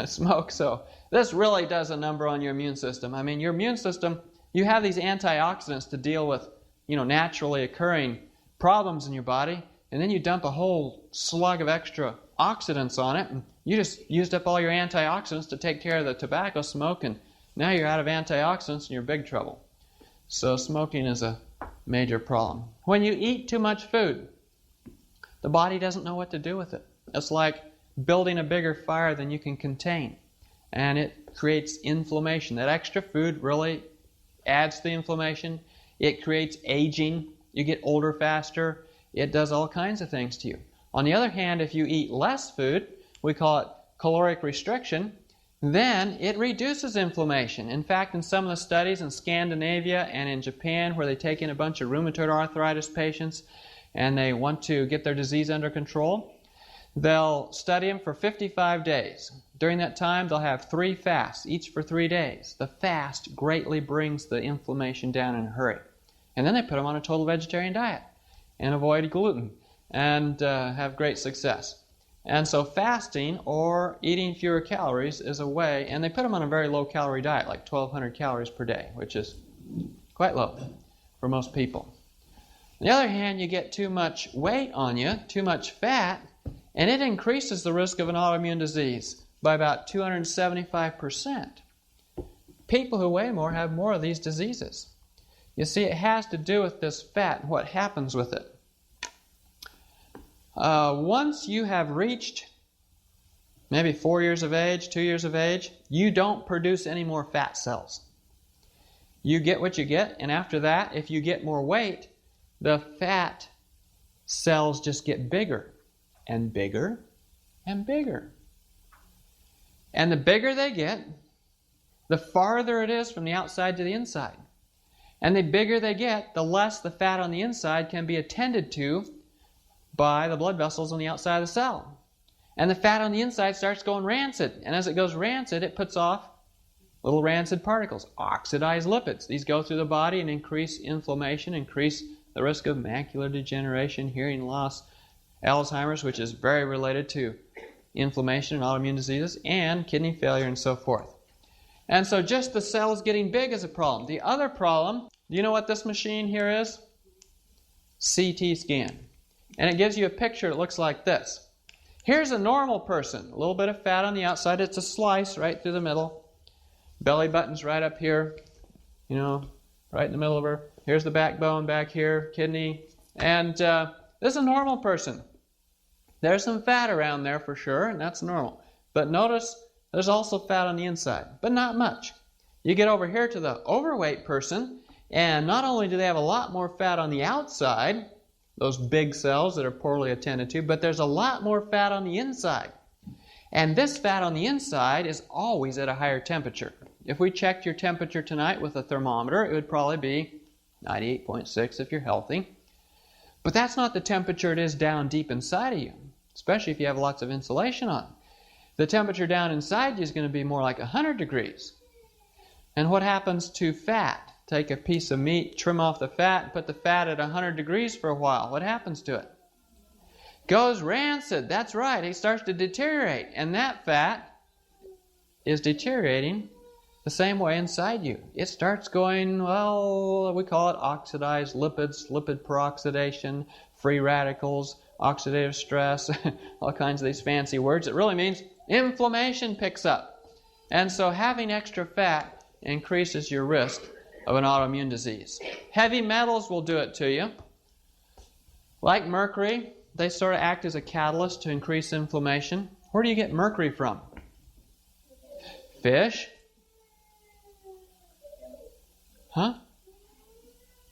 smoke. So this really does a number on your immune system. I mean, your immune system, you have these antioxidants to deal with, naturally occurring problems in your body, and then you dump a whole slug of extra oxidants on it, and you just used up all your antioxidants to take care of the tobacco smoke, and now you're out of antioxidants and you're in big trouble. So smoking is a major problem. When you eat too much food, the body doesn't know what to do with it. It's like building a bigger fire than you can contain, and it creates inflammation. That extra food really adds to the inflammation. It creates aging. You get older faster. It does all kinds of things to you. On the other hand, if you eat less food, we call it caloric restriction, then it reduces inflammation. In fact, in some of the studies in Scandinavia and in Japan, where they take in a bunch of rheumatoid arthritis patients and they want to get their disease under control, they'll study them for 55 days. During that time, they'll have 3 fasts, each for 3 days. The fast greatly brings the inflammation down in a hurry. And then they put them on a total vegetarian diet and avoid gluten and have great success. And so fasting or eating fewer calories is a way, and they put them on a very low-calorie diet, like 1,200 calories per day, which is quite low for most people. On the other hand, you get too much weight on you, too much fat, and it increases the risk of an autoimmune disease by about 275%. People who weigh more have more of these diseases. You see, it has to do with this fat and what happens with it. Once you have reached maybe 4 years of age, 2 years of age, you don't produce any more fat cells. You get what you get, and after that, if you get more weight, the fat cells just get bigger and bigger and bigger. And the bigger they get, the farther it is from the outside to the inside. And the bigger they get, the less the fat on the inside can be attended to by the blood vessels on the outside of the cell. And the fat on the inside starts going rancid. And as it goes rancid, it puts off little rancid particles, oxidized lipids. These go through the body and increase inflammation, increase the risk of macular degeneration, hearing loss, Alzheimer's, which is very related to inflammation and autoimmune diseases, and kidney failure and so forth. And so just the cells getting big is a problem. The other problem, do you know what this machine here is? CT scan. And it gives you a picture that looks like this. Here's a normal person, a little bit of fat on the outside. It's a slice right through the middle. Belly button's right up here, right in the middle of her. Here's the backbone back here, kidney. And this is a normal person. There's some fat around there for sure, and that's normal. But notice there's also fat on the inside, but not much. You get over here to the overweight person, and not only do they have a lot more fat on the outside, those big cells that are poorly attended to, but there's a lot more fat on the inside. And this fat on the inside is always at a higher temperature. If we checked your temperature tonight with a thermometer, it would probably be 98.6 if you're healthy. But that's not the temperature it is down deep inside of you, especially if you have lots of insulation on. The temperature down inside you is going to be more like 100 degrees. And what happens to fat? Take a piece of meat, trim off the fat, and put the fat at 100 degrees for a while. What happens to it? Goes rancid. That's right. It starts to deteriorate. And that fat is deteriorating the same way inside you. It starts going, we call it oxidized lipids, lipid peroxidation, free radicals, oxidative stress, all kinds of these fancy words. It really means inflammation picks up. And so having extra fat increases your risk of an autoimmune disease. Heavy metals will do it to you. Like mercury, they sort of act as a catalyst to increase inflammation. Where do you get mercury from? Fish? Huh?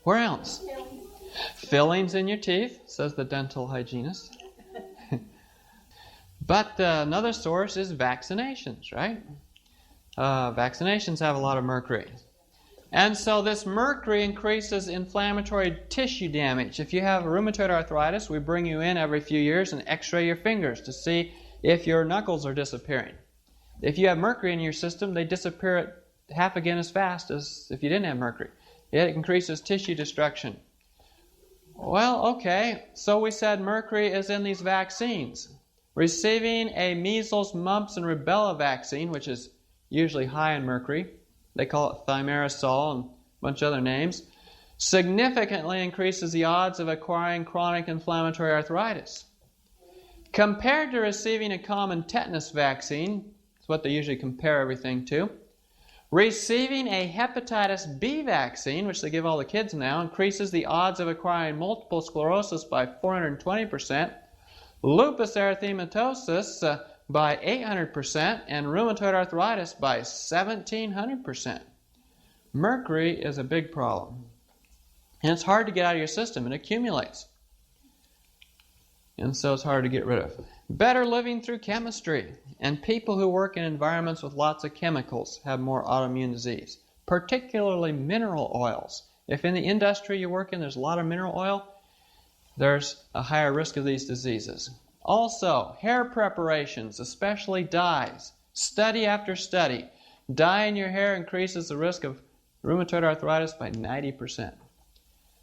Where else? Fillings in your teeth, says the dental hygienist. But another source is vaccinations, right? Vaccinations have a lot of mercury. And so this mercury increases inflammatory tissue damage. If you have rheumatoid arthritis, we bring you in every few years and x-ray your fingers to see if your knuckles are disappearing. If you have mercury in your system, they disappear at half again as fast as if you didn't have mercury. It increases tissue destruction. Well, okay, so we said mercury is in these vaccines. Receiving a measles, mumps, and rubella vaccine, which is usually high in mercury, they call it thimerosal and a bunch of other names, significantly increases the odds of acquiring chronic inflammatory arthritis. Compared to receiving a common tetanus vaccine, it's what they usually compare everything to, receiving a hepatitis B vaccine, which they give all the kids now, increases the odds of acquiring multiple sclerosis by 420%, lupus erythematosus by 800%, and rheumatoid arthritis by 1,700%. Mercury is a big problem. And it's hard to get out of your system. It accumulates. And so it's hard to get rid of. Better living through chemistry. And people who work in environments with lots of chemicals have more autoimmune disease, particularly mineral oils. If in the industry you work in there's a lot of mineral oil, there's a higher risk of these diseases. Also, hair preparations, especially dyes. Study after study. Dye in your hair increases the risk of rheumatoid arthritis by 90%.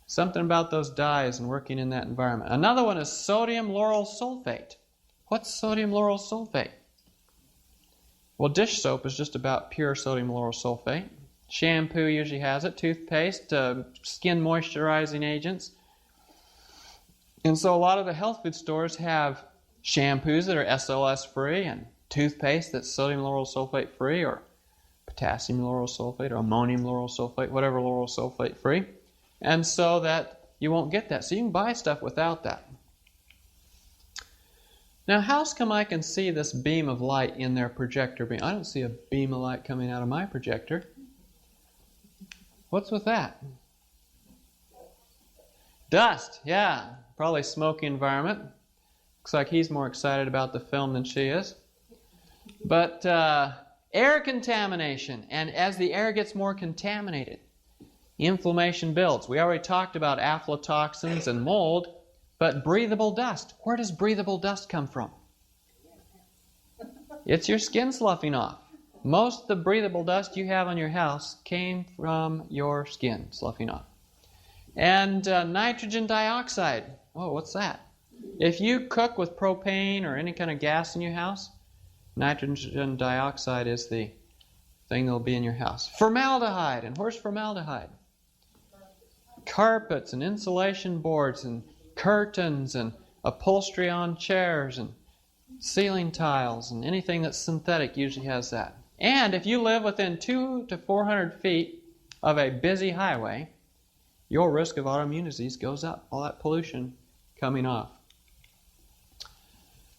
Something about those dyes and working in that environment. Another one is sodium lauryl sulfate. What's sodium lauryl sulfate? Well, dish soap is just about pure sodium lauryl sulfate. Shampoo usually has it. Toothpaste, skin moisturizing agents. And so a lot of the health food stores have shampoos that are SLS free and toothpaste that's sodium lauryl sulfate free, or potassium lauryl sulfate, or ammonium lauryl sulfate, whatever lauryl sulfate free. And so that you won't get that. So you can buy stuff without that. Now, how come I can see this beam of light in their projector beam? I don't see a beam of light coming out of my projector. What's with that? Dust, yeah. Probably smoky environment. Looks like he's more excited about the film than she is. But air contamination. And as the air gets more contaminated, inflammation builds. We already talked about aflatoxins and mold, but breathable dust. Where does breathable dust come from? It's your skin sloughing off. Most of the breathable dust you have on your house came from your skin sloughing off. And nitrogen dioxide. Oh, what's that? If you cook with propane or any kind of gas in your house, nitrogen dioxide is the thing that'll be in your house. Formaldehyde. And where's formaldehyde? Carpets and insulation boards and curtains and upholstery on chairs and ceiling tiles and anything that's synthetic usually has that. And if you live within 200 to 400 feet of a busy highway, your risk of autoimmune disease goes up. All that pollution coming off.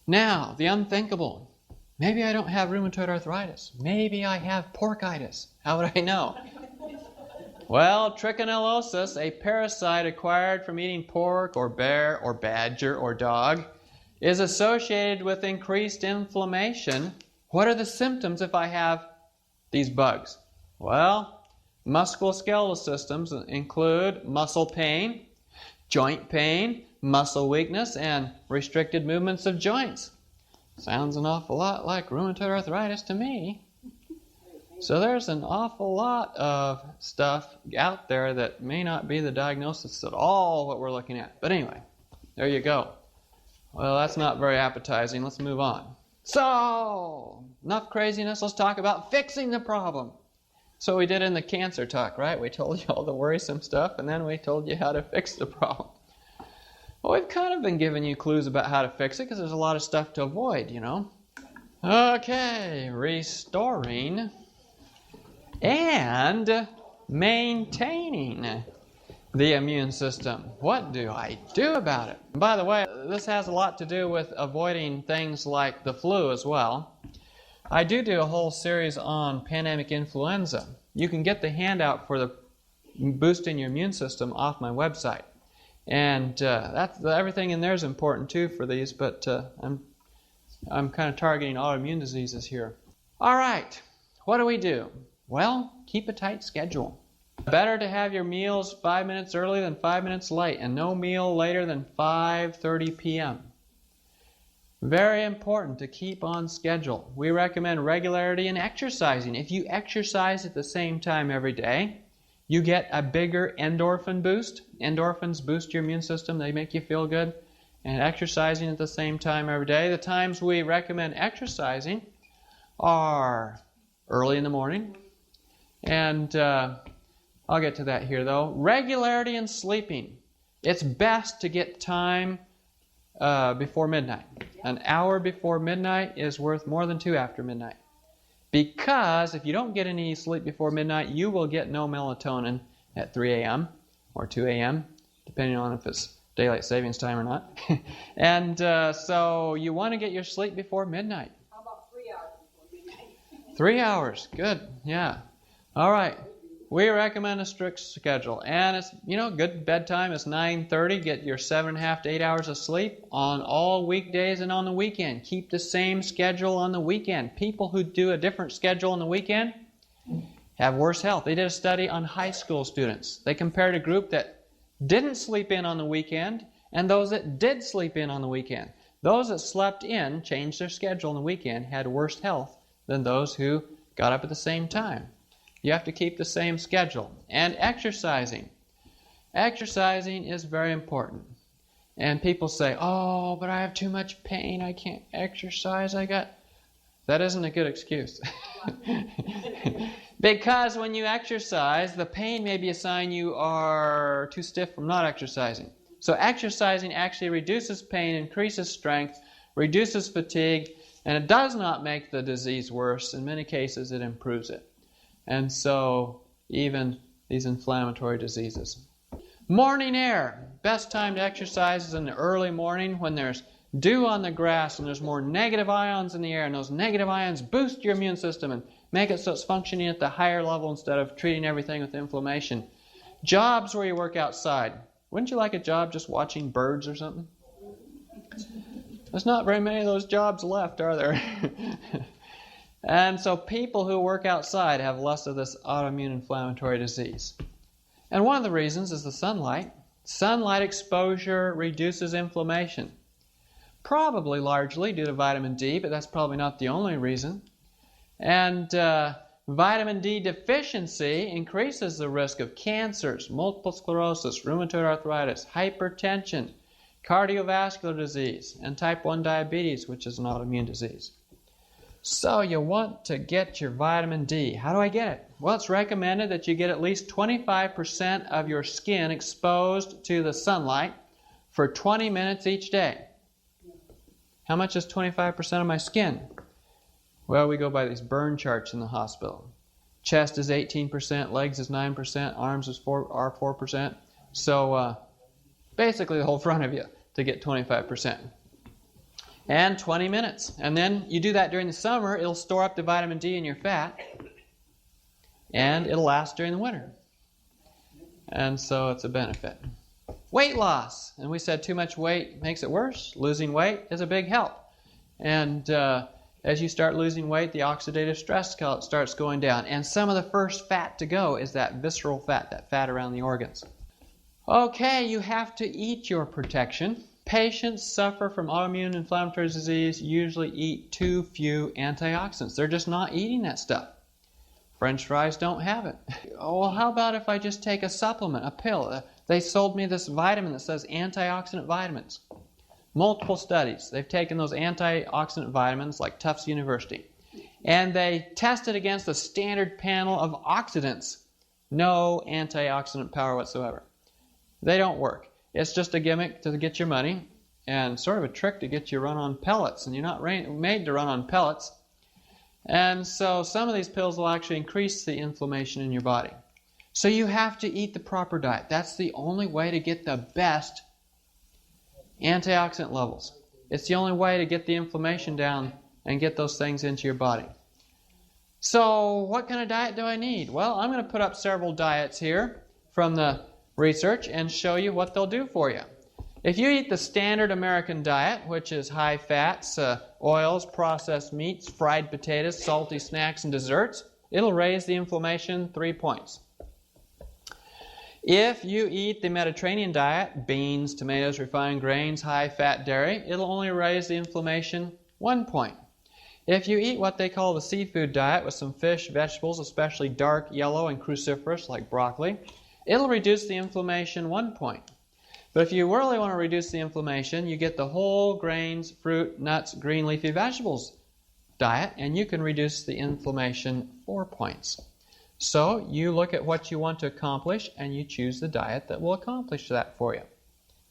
Now, the unthinkable. Maybe I don't have rheumatoid arthritis. Maybe I have porkitis. How would I know? Well, trichonellosis, a parasite acquired from eating pork or bear or badger or dog, is associated with increased inflammation. What are the symptoms if I have these bugs? Well, musculoskeletal systems include muscle pain, joint pain, muscle weakness, and restricted movements of joints. Sounds an awful lot like rheumatoid arthritis to me. So there's an awful lot of stuff out there that may not be the diagnosis at all what we're looking at. But anyway, there you go. Well, that's not very appetizing. Let's move on. So, enough craziness. Let's talk about fixing the problem. So we did in the cancer talk, right? We told you all the worrisome stuff, and then we told you how to fix the problem. Well, we've kind of been giving you clues about how to fix it because there's a lot of stuff to avoid, you know. Okay, restoring and maintaining the immune system. What do I do about it? And by the way, this has a lot to do with avoiding things like the flu as well. I do a whole series on pandemic influenza. You can get the handout for the boosting your immune system off my website. And everything in there is important too for these, but I'm kind of targeting autoimmune diseases here. All right, what do we do? Well, keep a tight schedule. Better to have your meals 5 minutes early than 5 minutes late, and no meal later than 5:30 p.m. Very important to keep on schedule. We recommend regularity in exercising. If you exercise at the same time every day, you get a bigger endorphin boost. Endorphins boost your immune system. They make you feel good. And exercising at the same time every day. The times we recommend exercising are early in the morning. And I'll get to that here, though. Regularity in sleeping. It's best to get time before midnight. An hour before midnight is worth more than 2 after midnight. Because if you don't get any sleep before midnight, you will get no melatonin at 3 a.m. or 2 a.m., depending on if it's daylight savings time or not. And so you want to get your sleep before midnight. How about 3 hours before midnight? 3 hours. Good. Yeah. All right. We recommend a strict schedule. And it's, good bedtime is 9:30. Get your 7.5 to 8 hours of sleep on all weekdays and on the weekend. Keep the same schedule on the weekend. People who do a different schedule on the weekend have worse health. They did a study on high school students. They compared a group that didn't sleep in on the weekend and those that did sleep in on the weekend. Those that slept in, changed their schedule on the weekend, had worse health than those who got up at the same time. You have to keep the same schedule. And exercising. Exercising is very important. And people say, oh, but I have too much pain. I can't exercise. That isn't a good excuse. Because when you exercise, the pain may be a sign you are too stiff from not exercising. So exercising actually reduces pain, increases strength, reduces fatigue, and it does not make the disease worse. In many cases, it improves it. And so, even these inflammatory diseases. Morning air. Best time to exercise is in the early morning when there's dew on the grass and there's more negative ions in the air. And those negative ions boost your immune system and make it so it's functioning at the higher level instead of treating everything with inflammation. Jobs where you work outside. Wouldn't you like a job just watching birds or something? There's not very many of those jobs left, are there? And so people who work outside have less of this autoimmune inflammatory disease. And one of the reasons is the sunlight. Sunlight exposure reduces inflammation. Probably largely due to vitamin D, but that's probably not the only reason. And vitamin D deficiency increases the risk of cancers, multiple sclerosis, rheumatoid arthritis, hypertension, cardiovascular disease, and type 1 diabetes, which is an autoimmune disease. So you want to get your vitamin D. How do I get it? Well, it's recommended that you get at least 25% of your skin exposed to the sunlight for 20 minutes each day. How much is 25% of my skin? Well, we go by these burn charts in the hospital. Chest is 18%, legs is 9%, arms is 4%. So basically the whole front of you to get 25%. And 20 minutes. And then you do that during the summer, it'll store up the vitamin D in your fat, and it'll last during the winter. And so it's a benefit. Weight loss. And we said too much weight makes it worse. Losing weight is a big help. And as you start losing weight, the oxidative stress starts going down. And some of the first fat to go is that visceral fat, that fat around the organs. Okay, you have to eat your protection. Patients suffer from autoimmune inflammatory disease usually eat too few antioxidants. They're just not eating that stuff. French fries don't have it. Oh, well, how about if I just take a supplement, a pill? They sold me this vitamin that says antioxidant vitamins. Multiple studies. They've taken those antioxidant vitamins like Tufts University, and they tested against the standard panel of oxidants. No antioxidant power whatsoever. They don't work. It's just a gimmick to get your money and sort of a trick to get you run on pellets, and you're not made to run on pellets. And so some of these pills will actually increase the inflammation in your body. So you have to eat the proper diet. That's the only way to get the best antioxidant levels. It's the only way to get the inflammation down and get those things into your body. So what kind of diet do I need? Well, I'm going to put up several diets here from the research and show you what they'll do for you. If you eat the standard American diet, which is high fats, oils, processed meats, fried potatoes, salty snacks, and desserts, it'll raise the inflammation 3 points. If you eat the Mediterranean diet, beans, tomatoes, refined grains, high-fat dairy, it'll only raise the inflammation 1 point. If you eat what they call the seafood diet with some fish, vegetables, especially dark yellow and cruciferous like broccoli, it'll reduce the inflammation 1 point. But if you really want to reduce the inflammation, you get the whole grains, fruit, nuts, green leafy vegetables diet, and you can reduce the inflammation 4 points. So you look at what you want to accomplish, and you choose the diet that will accomplish that for you.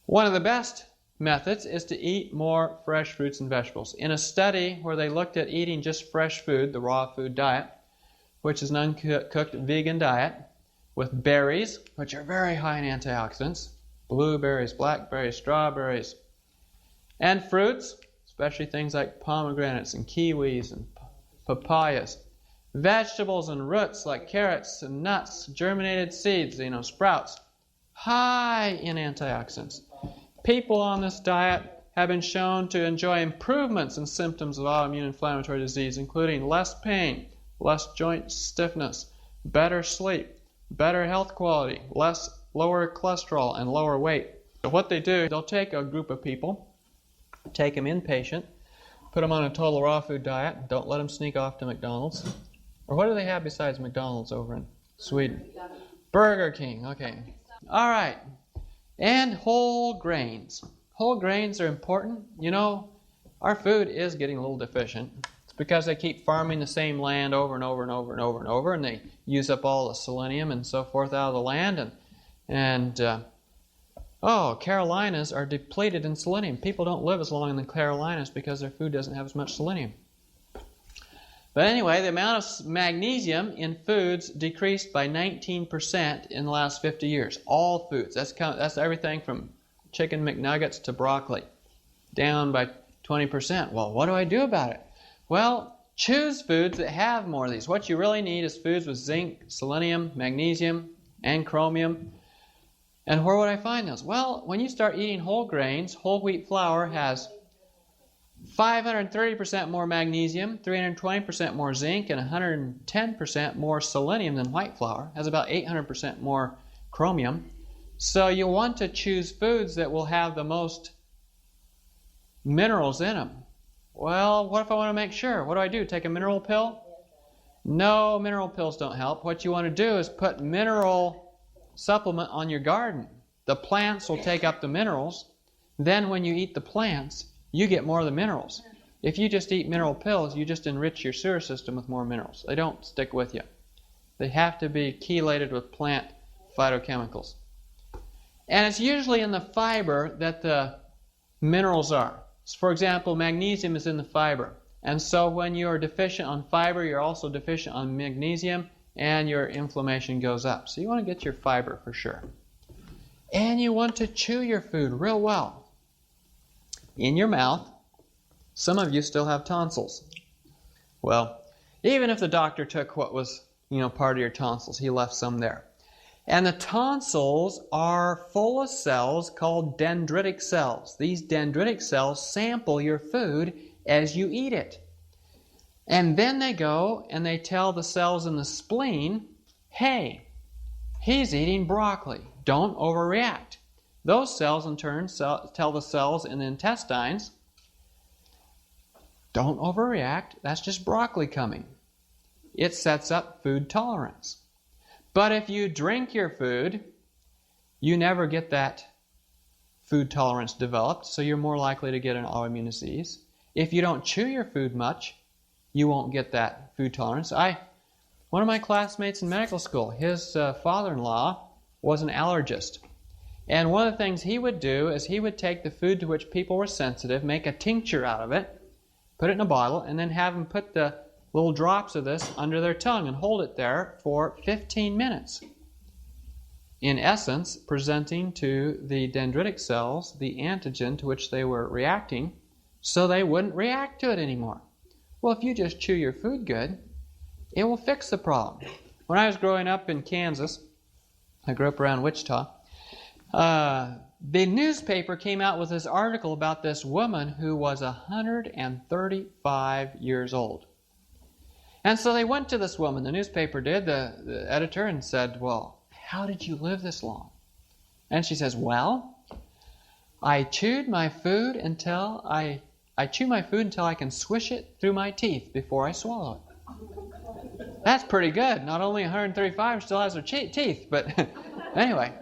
One of the best methods is to eat more fresh fruits and vegetables. In a study where they looked at eating just fresh food, the raw food diet, which is an uncooked vegan diet, with berries, which are very high in antioxidants, blueberries, blackberries, strawberries, and fruits, especially things like pomegranates and kiwis and papayas, vegetables and roots like carrots and nuts, germinated seeds, sprouts, high in antioxidants. People on this diet have been shown to enjoy improvements in symptoms of autoimmune inflammatory disease, including less pain, less joint stiffness, better sleep, better health quality, lower cholesterol, and lower weight. So what they do, they'll take a group of people, take them inpatient, put them on a total raw food diet, don't let them sneak off to McDonald's. Or what do they have besides McDonald's over in Sweden? Burger King, okay. All right. And whole grains. Whole grains are important. Our food is getting a little deficient. It's because they keep farming the same land over and over and over and over and over, and they use up all the selenium and so forth out of the land. Carolinas are depleted in selenium. People don't live as long in the Carolinas because their food doesn't have as much selenium. But anyway, the amount of magnesium in foods decreased by 19% in the last 50 years. All foods. That's everything from chicken McNuggets to broccoli. Down by 20%. Well, what do I do about it? Well, choose foods that have more of these. What you really need is foods with zinc, selenium, magnesium, and chromium. And where would I find those? Well, when you start eating whole grains, whole wheat flour has 530% more magnesium, 320% more zinc, and 110% more selenium than white flour. It has about 800% more chromium. So you want to choose foods that will have the most minerals in them. Well, what if I want to make sure? What do? Take a mineral pill? No, mineral pills don't help. What you want to do is put mineral supplement on your garden. The plants will take up the minerals. Then when you eat the plants, you get more of the minerals. If you just eat mineral pills, you just enrich your sewer system with more minerals. They don't stick with you. They have to be chelated with plant phytochemicals. And it's usually in the fiber that the minerals are. For example, magnesium is in the fiber. And so when you are deficient on fiber, you're also deficient on magnesium, and your inflammation goes up. So you want to get your fiber for sure. And you want to chew your food real well. In your mouth, some of you still have tonsils. Well, even if the doctor took what was, part of your tonsils, he left some there. And the tonsils are full of cells called dendritic cells. These dendritic cells sample your food as you eat it. And then they go and they tell the cells in the spleen, hey, he's eating broccoli. Don't overreact. Those cells in turn tell the cells in the intestines, don't overreact. That's just broccoli coming. It sets up food tolerance. But if you drink your food, you never get that food tolerance developed, so you're more likely to get an autoimmune disease. If you don't chew your food much, you won't get that food tolerance. One of my classmates in medical school, his father-in-law was an allergist. And one of the things he would do is he would take the food to which people were sensitive, make a tincture out of it, put it in a bottle, and then have them put the little drops of this under their tongue and hold it there for 15 minutes. In essence, presenting to the dendritic cells the antigen to which they were reacting so they wouldn't react to it anymore. Well, if you just chew your food good, it will fix the problem. When I was growing up in Kansas, I grew up around Wichita, the newspaper came out with this article about this woman who was 135 years old. And so they went to this woman, the newspaper did, the editor, and said, well, how did you live this long? And she says, well, I chew my food until I can swish it through my teeth before I swallow it. That's pretty good. Not only 135 still has her teeth, but anyway,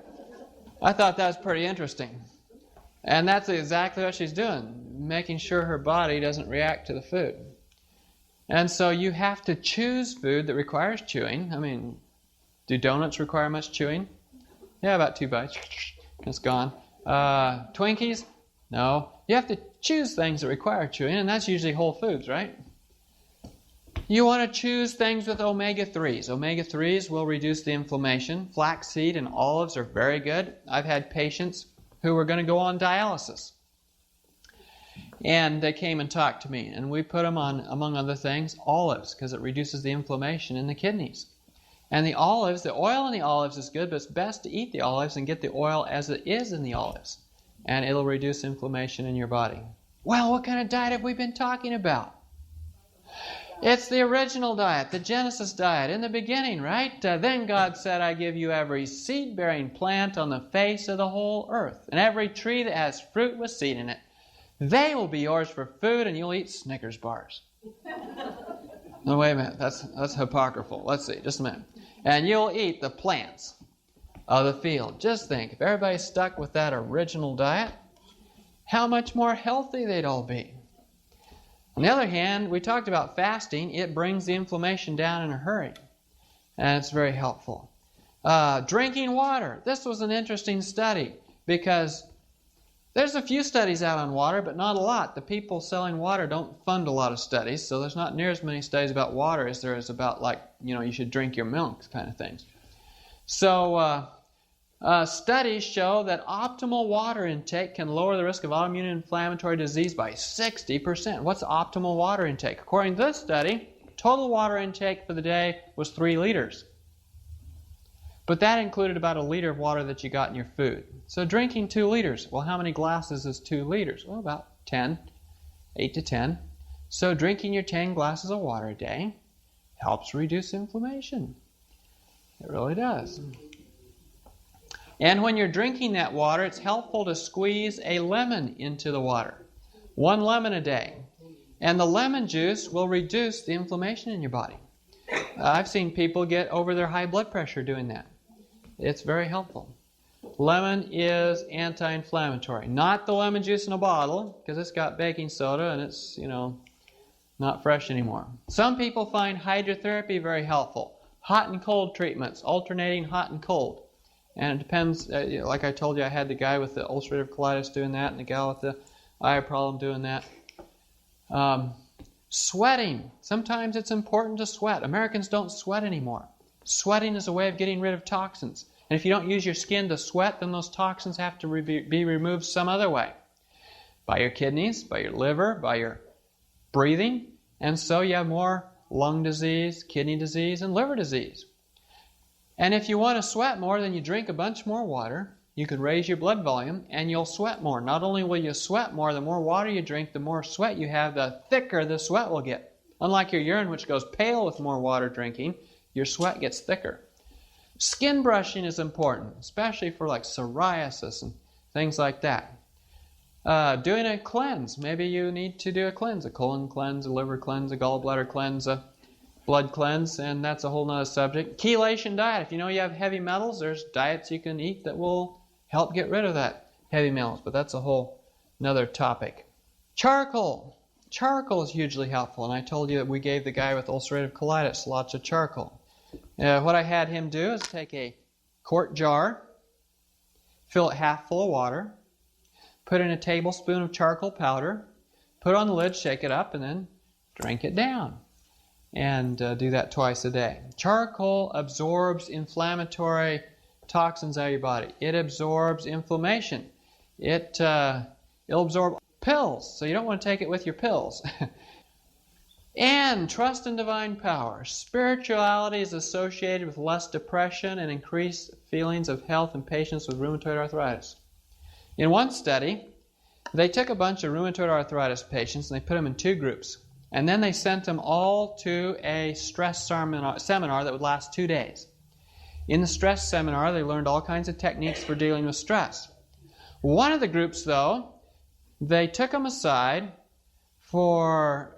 I thought that was pretty interesting. And that's exactly what she's doing, making sure her body doesn't react to the food. And so you have to choose food that requires chewing. I mean, do donuts require much chewing? Yeah, about 2 bites. It's gone. Twinkies? No. You have to choose things that require chewing, and that's usually whole foods, right? You want to choose things with omega-3s. Omega-3s will reduce the inflammation. Flaxseed and olives are very good. I've had patients who were going to go on dialysis. And they came and talked to me, and we put them on, among other things, olives, because it reduces the inflammation in the kidneys. And the olives, the oil in the olives is good, but it's best to eat the olives and get the oil as it is in the olives. And it'll reduce inflammation in your body. Well, what kind of diet have we been talking about? It's the original diet, the Genesis diet, in the beginning, right? Then God said, I give you every seed-bearing plant on the face of the whole earth, and every tree that has fruit with seed in it. They will be yours for food, and you'll eat Snickers bars. No, wait a minute. That's apocryphal. Let's see. Just a minute. And you'll eat the plants of the field. Just think, if everybody stuck with that original diet, how much more healthy they'd all be. On the other hand, we talked about fasting. It brings the inflammation down in a hurry. And it's very helpful. Drinking water. This was an interesting study because there's a few studies out on water, but not a lot. The people selling water don't fund a lot of studies, so there's not near as many studies about water as there is about, you should drink your milk kind of things. So studies show that optimal water intake can lower the risk of autoimmune inflammatory disease by 60%. What's optimal water intake? According to this study, total water intake for the day was 3 liters. But that included about 1 liter of water that you got in your food. So drinking 2 liters. Well, how many glasses is 2 liters? Well, about 10, 8 to 10. So drinking your 10 glasses of water a day helps reduce inflammation. It really does. And when you're drinking that water, it's helpful to squeeze a lemon into the water. 1 lemon a day. And the lemon juice will reduce the inflammation in your body. I've seen people get over their high blood pressure doing that. It's very helpful. Lemon is anti-inflammatory. Not the lemon juice in a bottle, because it's got baking soda and it's, not fresh anymore. Some people find hydrotherapy very helpful. Hot and cold treatments, alternating hot and cold. And it depends, like I told you, I had the guy with the ulcerative colitis doing that and the gal with the eye problem doing that. Sweating. Sometimes it's important to sweat. Americans don't sweat anymore. Sweating is a way of getting rid of toxins. And if you don't use your skin to sweat, then those toxins have to be removed some other way. By your kidneys, by your liver, by your breathing. And so you have more lung disease, kidney disease, and liver disease. And if you want to sweat more, then you drink a bunch more water. You can raise your blood volume, and you'll sweat more. Not only will you sweat more, the more water you drink, the more sweat you have, the thicker the sweat will get. Unlike your urine, which goes pale with more water drinking, your sweat gets thicker. Skin brushing is important, especially for like psoriasis and things like that. Doing a cleanse. Maybe you need to do a cleanse, a colon cleanse, a liver cleanse, a gallbladder cleanse, a blood cleanse, and that's a whole nother subject. Chelation diet. If you know you have heavy metals, there's diets you can eat that will help get rid of that heavy metals, but that's a whole another topic. Charcoal. Charcoal is hugely helpful, and I told you that we gave the guy with ulcerative colitis lots of charcoal. What I had him do is take a quart jar, fill it half full of water, put in a tablespoon of charcoal powder, put on the lid, shake it up, and then drink it down. And do that twice a day. Charcoal absorbs inflammatory toxins out of your body. It absorbs inflammation. It'll absorb pills, so you don't want to take it with your pills. And trust in divine power. Spirituality is associated with less depression and increased feelings of health in patients with rheumatoid arthritis. In one study, they took a bunch of rheumatoid arthritis patients and they put them in two groups. And then they sent them all to a stress seminar that would last 2 days. In the stress seminar, they learned all kinds of techniques for dealing with stress. One of the groups, though, they took them aside for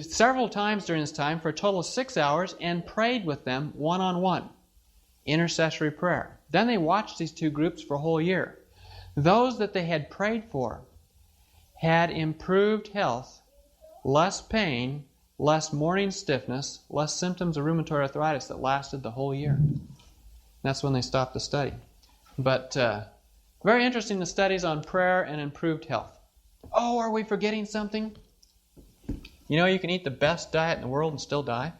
several times during this time for a total of 6 hours and prayed with them one-on-one. Intercessory prayer. Then they watched these two groups for a whole year. Those that they had prayed for had improved health, less pain, less morning stiffness, less symptoms of rheumatoid arthritis that lasted the whole year. That's when they stopped the study. But very interesting, the studies on prayer and improved health. Oh, are we forgetting something? You know you can eat the best diet in the world and still die.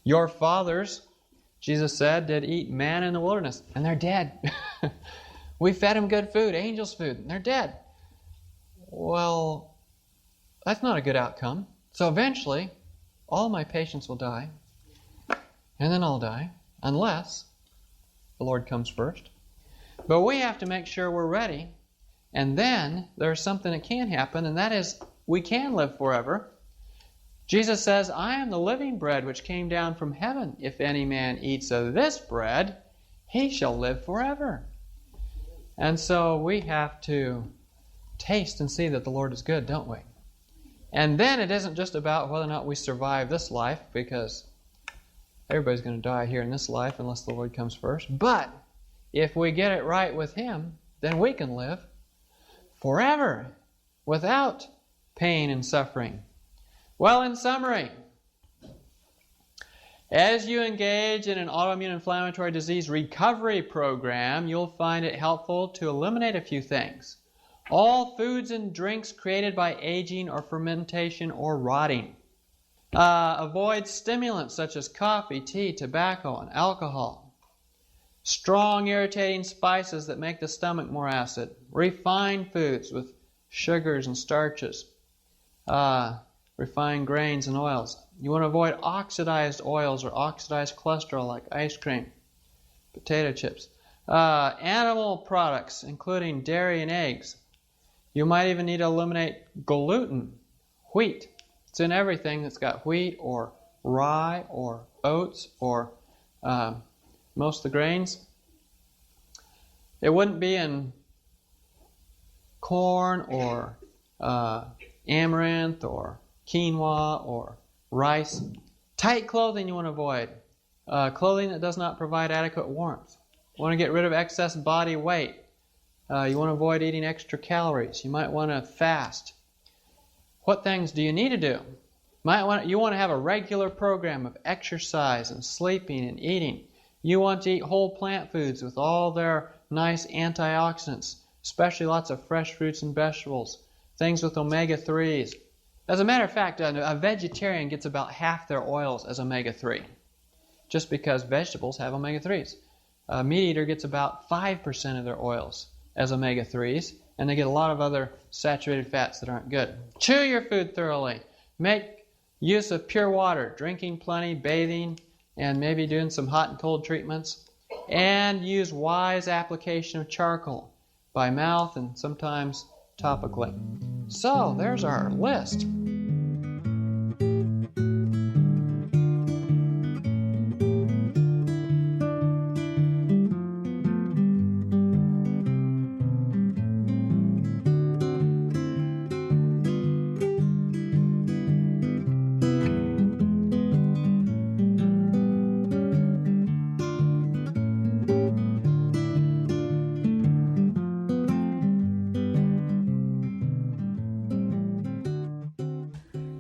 Your fathers, Jesus said, did eat manna in the wilderness, and they're dead. We fed them good food, angels' food, and they're dead. Well, that's not a good outcome. So eventually, all my patients will die, and then I'll die, unless the Lord comes first. But we have to make sure we're ready, and then there's something that can happen, and that is we can live forever. Jesus says, I am the living bread which came down from heaven. If any man eats of this bread, he shall live forever. And so we have to taste and see that the Lord is good, don't we? And then it isn't just about whether or not we survive this life, because everybody's going to die here in this life unless the Lord comes first. But if we get it right with Him, then we can live forever without pain and suffering. Well, in summary, as you engage in an autoimmune inflammatory disease recovery program, you'll find it helpful to eliminate a few things. All foods and drinks created by aging or fermentation or rotting. Avoid stimulants such as coffee, tea, tobacco, and alcohol. Strong irritating spices that make the stomach more acid. Refined foods with sugars and starches. Refined grains and oils. You want to avoid oxidized oils or oxidized cholesterol like ice cream, potato chips. Animal products, including dairy and eggs. You might even need to eliminate gluten, wheat. It's in everything that's got wheat or rye or oats or most of the grains. It wouldn't be in corn or amaranth or quinoa or rice. Tight clothing you want to avoid. Clothing that does not provide adequate warmth. You want to get rid of excess body weight. You want to avoid eating extra calories. You might want to fast. What things do you need to do? You want to have a regular program of exercise and sleeping and eating. You want to eat whole plant foods with all their nice antioxidants, especially lots of fresh fruits and vegetables, things with omega-3s. As a matter of fact, a vegetarian gets about half their oils as omega-3, just because vegetables have omega-3s. A meat eater gets about 5% of their oils as omega-3s, and they get a lot of other saturated fats that aren't good. Chew your food thoroughly. Make use of pure water, drinking plenty, bathing, and maybe doing some hot and cold treatments. And use wise application of charcoal by mouth and sometimes topically. So there's our list.